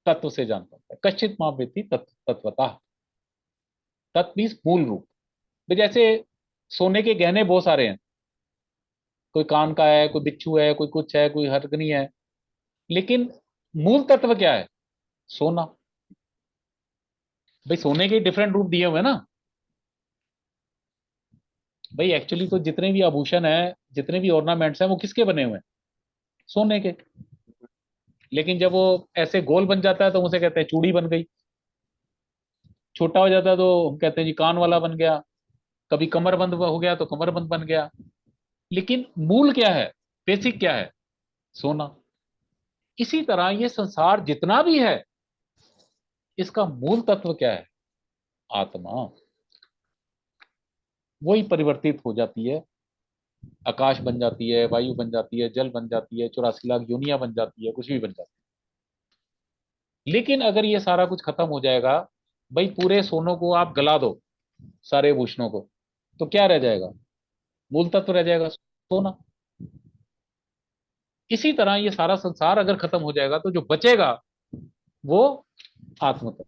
तत्व से जान पाता है। कश्चित माम वेत्ति तत्वतः। तत्व मीन्स मूल रूप। तो जैसे सोने के गहने बहुत सारे हैं, कोई कान का है, कोई बिच्छू है, कोई कुछ है, कोई हरगनी है, लेकिन मूल तत्व क्या है? सोना। भाई सोने के डिफरेंट रूप दिए हुए हैं ना। भाई एक्चुअली तो जितने भी आभूषण है, जितने भी ऑर्नामेंट्स हैं, वो किसके बने हुए हैं? सोने के। लेकिन जब वो ऐसे गोल बन जाता है तो उसे कहते हैं चूड़ी बन गई। छोटा हो जाता है तो हम कहते हैं जी कान वाला बन गया। कभी कमरबंद हो गया तो कमरबंद बन गया। लेकिन मूल क्या है? बेसिक क्या है? सोना। इसी तरह ये संसार जितना भी है, इसका मूल तत्व क्या है? आत्मा। वही परिवर्तित हो जाती है, आकाश बन जाती है, वायु बन जाती है, जल बन जाती है, 84 लाख योनियां बन जाती है, कुछ भी बन जाती है। लेकिन अगर ये सारा कुछ खत्म हो जाएगा, भाई पूरे सोनों को आप गला दो, सारे भूषणों को, तो क्या रह जाएगा? मूल तत्व रह जाएगा, सोना। इसी तरह ये सारा संसार अगर खत्म हो जाएगा तो जो बचेगा वो आत्म तत्व।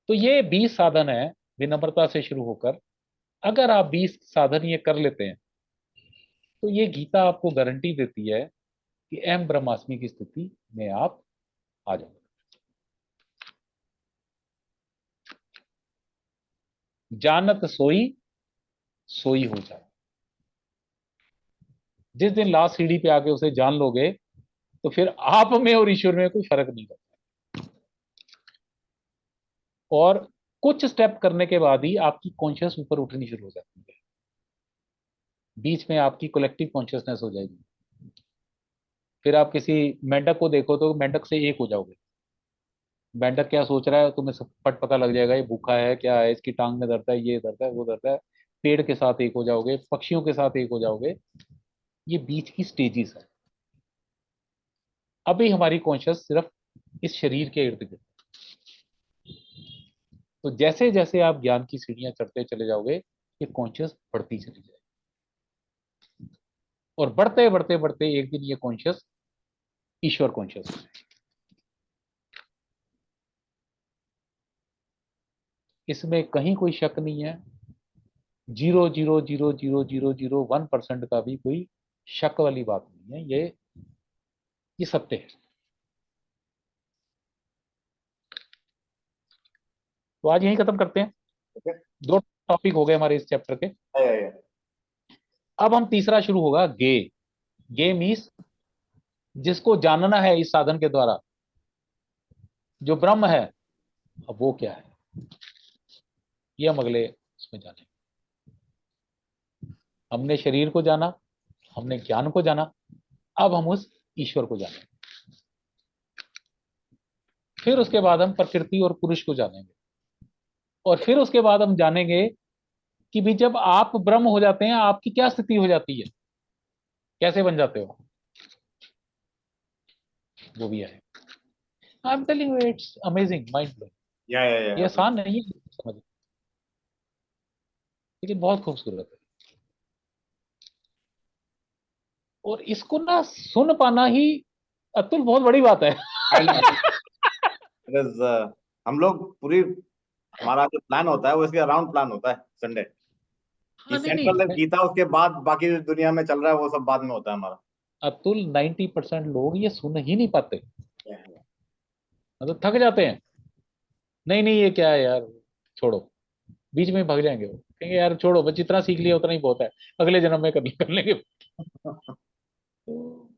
तो ये 20 साधन है, विनम्रता से शुरू होकर। अगर आप 20 साधन ये कर लेते हैं, तो ये गीता आपको गारंटी देती है कि अहम ब्रह्मास्मि की स्थिति में आप आ जाओगे। जानत सोई, सोई हो जाए। जिस दिन लास्ट सीढ़ी पे आके उसे जान लोगे, तो फिर आप में और ईश्वर में कोई फर्क नहीं करता। और कुछ स्टेप करने के बाद ही आपकी कॉन्शियस ऊपर उठनी शुरू हो जाती है। बीच में आपकी कलेक्टिव कॉन्शियसनेस हो जाएगी। फिर आप किसी मेंढक को देखो तो मेंढक से एक हो जाओगे। मेंढक क्या सोच रहा है तुम्हें सब फट पता लग जाएगा, ये भूखा है, क्या है, इसकी टांग में दर्द है, ये दर्द है, वो दर्द है। पेड़ के साथ एक हो जाओगे, पक्षियों के साथ एक हो जाओगे। ये बीच की स्टेजेस है। अभी हमारी कॉन्शियस सिर्फ इस शरीर के इर्द गिर्द। तो जैसे जैसे आप ज्ञान की सीढ़ियां चढ़ते चले जाओगे, ये कॉन्शियस बढ़ती चली जाएगी, और बढ़ते बढ़ते बढ़ते एक दिन ये कॉन्शियस ईश्वर कॉन्शियस है। इसमें कहीं कोई शक नहीं है। 0.0000001% का भी कोई शक वाली बात नहीं है। ये सत्य है। तो आज यहीं खत्म करते हैं। Okay. 2 टॉपिक हो गए हमारे इस चैप्टर के। अब हम तीसरा शुरू होगा, गे। गे मीन्स जिसको जानना है इस साधन के द्वारा, जो ब्रह्म है, अब वो क्या है, ये हम अगले उसमें जानेंगे। हमने शरीर को जाना, हमने ज्ञान को जाना, अब हम उस ईश्वर को जानेंगे। फिर उसके बाद हम प्रकृति और पुरुष को जानेंगे, और फिर उसके बाद हम जानेंगे कि भी जब आप ब्रह्म हो जाते हैं, आपकी क्या स्थिति हो जाती है, कैसे बन जाते हो। वो भी आए। I am telling you, it's amazing, mind blowing. ये या आसान नहीं है समझ, लेकिन बहुत खूबसूरत है। और इसको ना सुन पाना ही अतुल बहुत बड़ी बात है। हम लोग पूरी, हमारा जो प्लान होता है वो इसके अराउंड प्लान होता है संडे कि हाँ नहीं सेंट्रल नहीं, गीता, उसके बाद बाकी जो दुनिया में चल रहा है वो सब बाद में होता है हमारा। अतुल 90% लोग ये सुन ही नहीं पाते, मतलब थक जाते हैं। नहीं नहीं ये क्या है यार, छोड़ो, बीच में भाग जाएंगे वो, कहेंगे यार छोड़ो, बस जितना सीख लिया उतना ही बहुत है, अगले जन्म में कर लेंगे। तो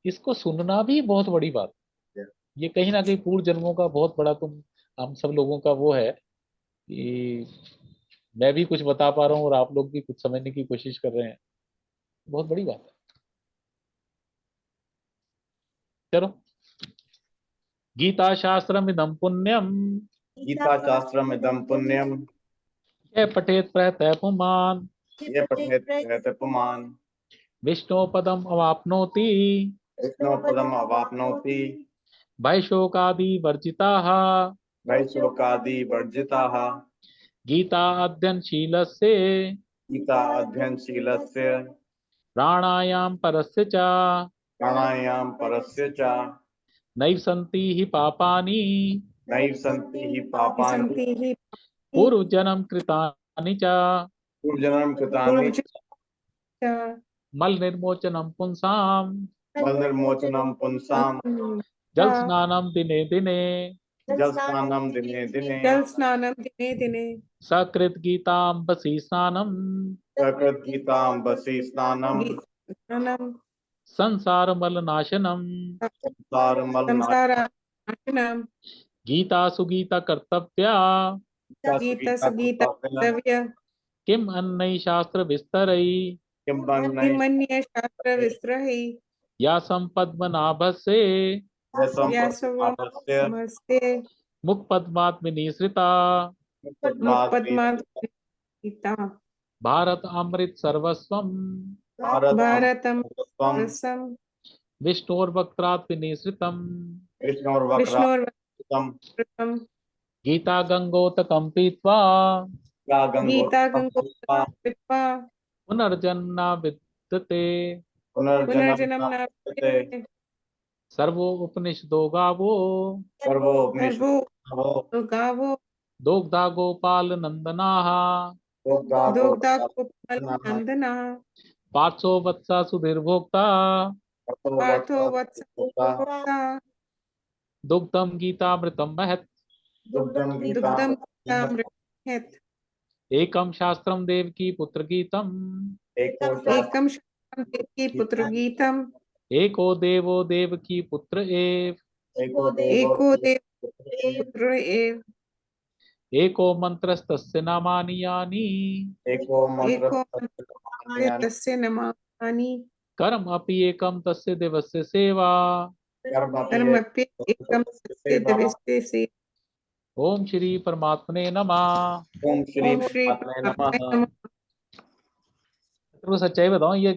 इसको सुनना भी बहुत बड़ी बात है। ये कहीं ना कहीं पूर्व जन्मों का बहुत बड़ा, तुम हम सब लोगों का वो है कि मैं भी कुछ बता पा रहा हूँ और आप लोग भी कुछ समझने की कोशिश कर रहे हैं, बहुत बड़ी बात है। चलो, गीता शास्त्रम इदम पुण्यम, गीता शास्त्रम इदम पुण्यम, ये पठेत प्रयतः पुमान, ये पठेत प्रयतः पुमान्, विष्णु पदम अवाप्नोति, विष्णु पदम अवाप्नोति, भयशोकादि वर्जिताः, भयशोकादि वर्जिताः, गीता अध्ययनशीलस्य गीता अध्ययनशीलस्य प्राणायाम परस्य च प्राणायाम परस्य च नैव सन्ति हि पापानि नैव सन्ति हि पापानि सन्ति हि पूर्वजन्म कृतानि च पूर्वजन्म कृतानि पूर्वजन्म मल निर्मोचनम पुंसाम मलनिर्मोचनं पुंसां जल स्नानम दिने दिने जलस्नानं दिने दिने जल स्नानम दिने दिने सकृत गीतांबसी स्नानम सकृत गीतांबसी स्नानं स्नानम संसार मल नाशनम संसारमलनाशनं संसारानाशनम गीता सुगीता कर्तव्या गीता सुगीता कर्तव्य किम अन्य शास्त्र विस्तरै किमन्य शास्त्र विस्त्रहि या संपद्मनाभस्य व्यासवमस्य मुख पद्मात्मनिसृता मुखपद्मात् गीता भारत अमृत सर्वस्वम भारतम रसम विष्णोर्वक्त्रात् निसृतम विष्णोर्वक्रम गीता गंगोतकं पीत्वा गीता गंगोत्तम पीत्वा पुनर्जन्म विद्यते पुनर्जन्म न विद्यते सर्वो उपनिषदो गावो सर्वो गावो दोग्धा गोपाल नंदनाः दुग्धा गोपालनंदना पार्थो वत्सा सुधीर्भोक्ता पार्थो वत्स भोक्ता दुग्धम गीतामृतम महत् दुग्धम गीतामृतम् एकम शास्त्रम देवकी पुत्र गीतम एकम शरणं देवकी पुत्र गीतम एको देवो देवकी पुत्र एव एको देव पुत्र एव एको मंत्रस्तस्य नामानि यानि एको मंत्र तस्य नमानि कर्म अपि एकम तस्य दिवस्य सेवा कर्मप्य एकम तस्य दिवसे से ओम श्री परमात्मने नमः। ओम श्री ओम श्री परमात्मने नमः। परमात्मने नमः। तो सच्चाई बताऊं, ये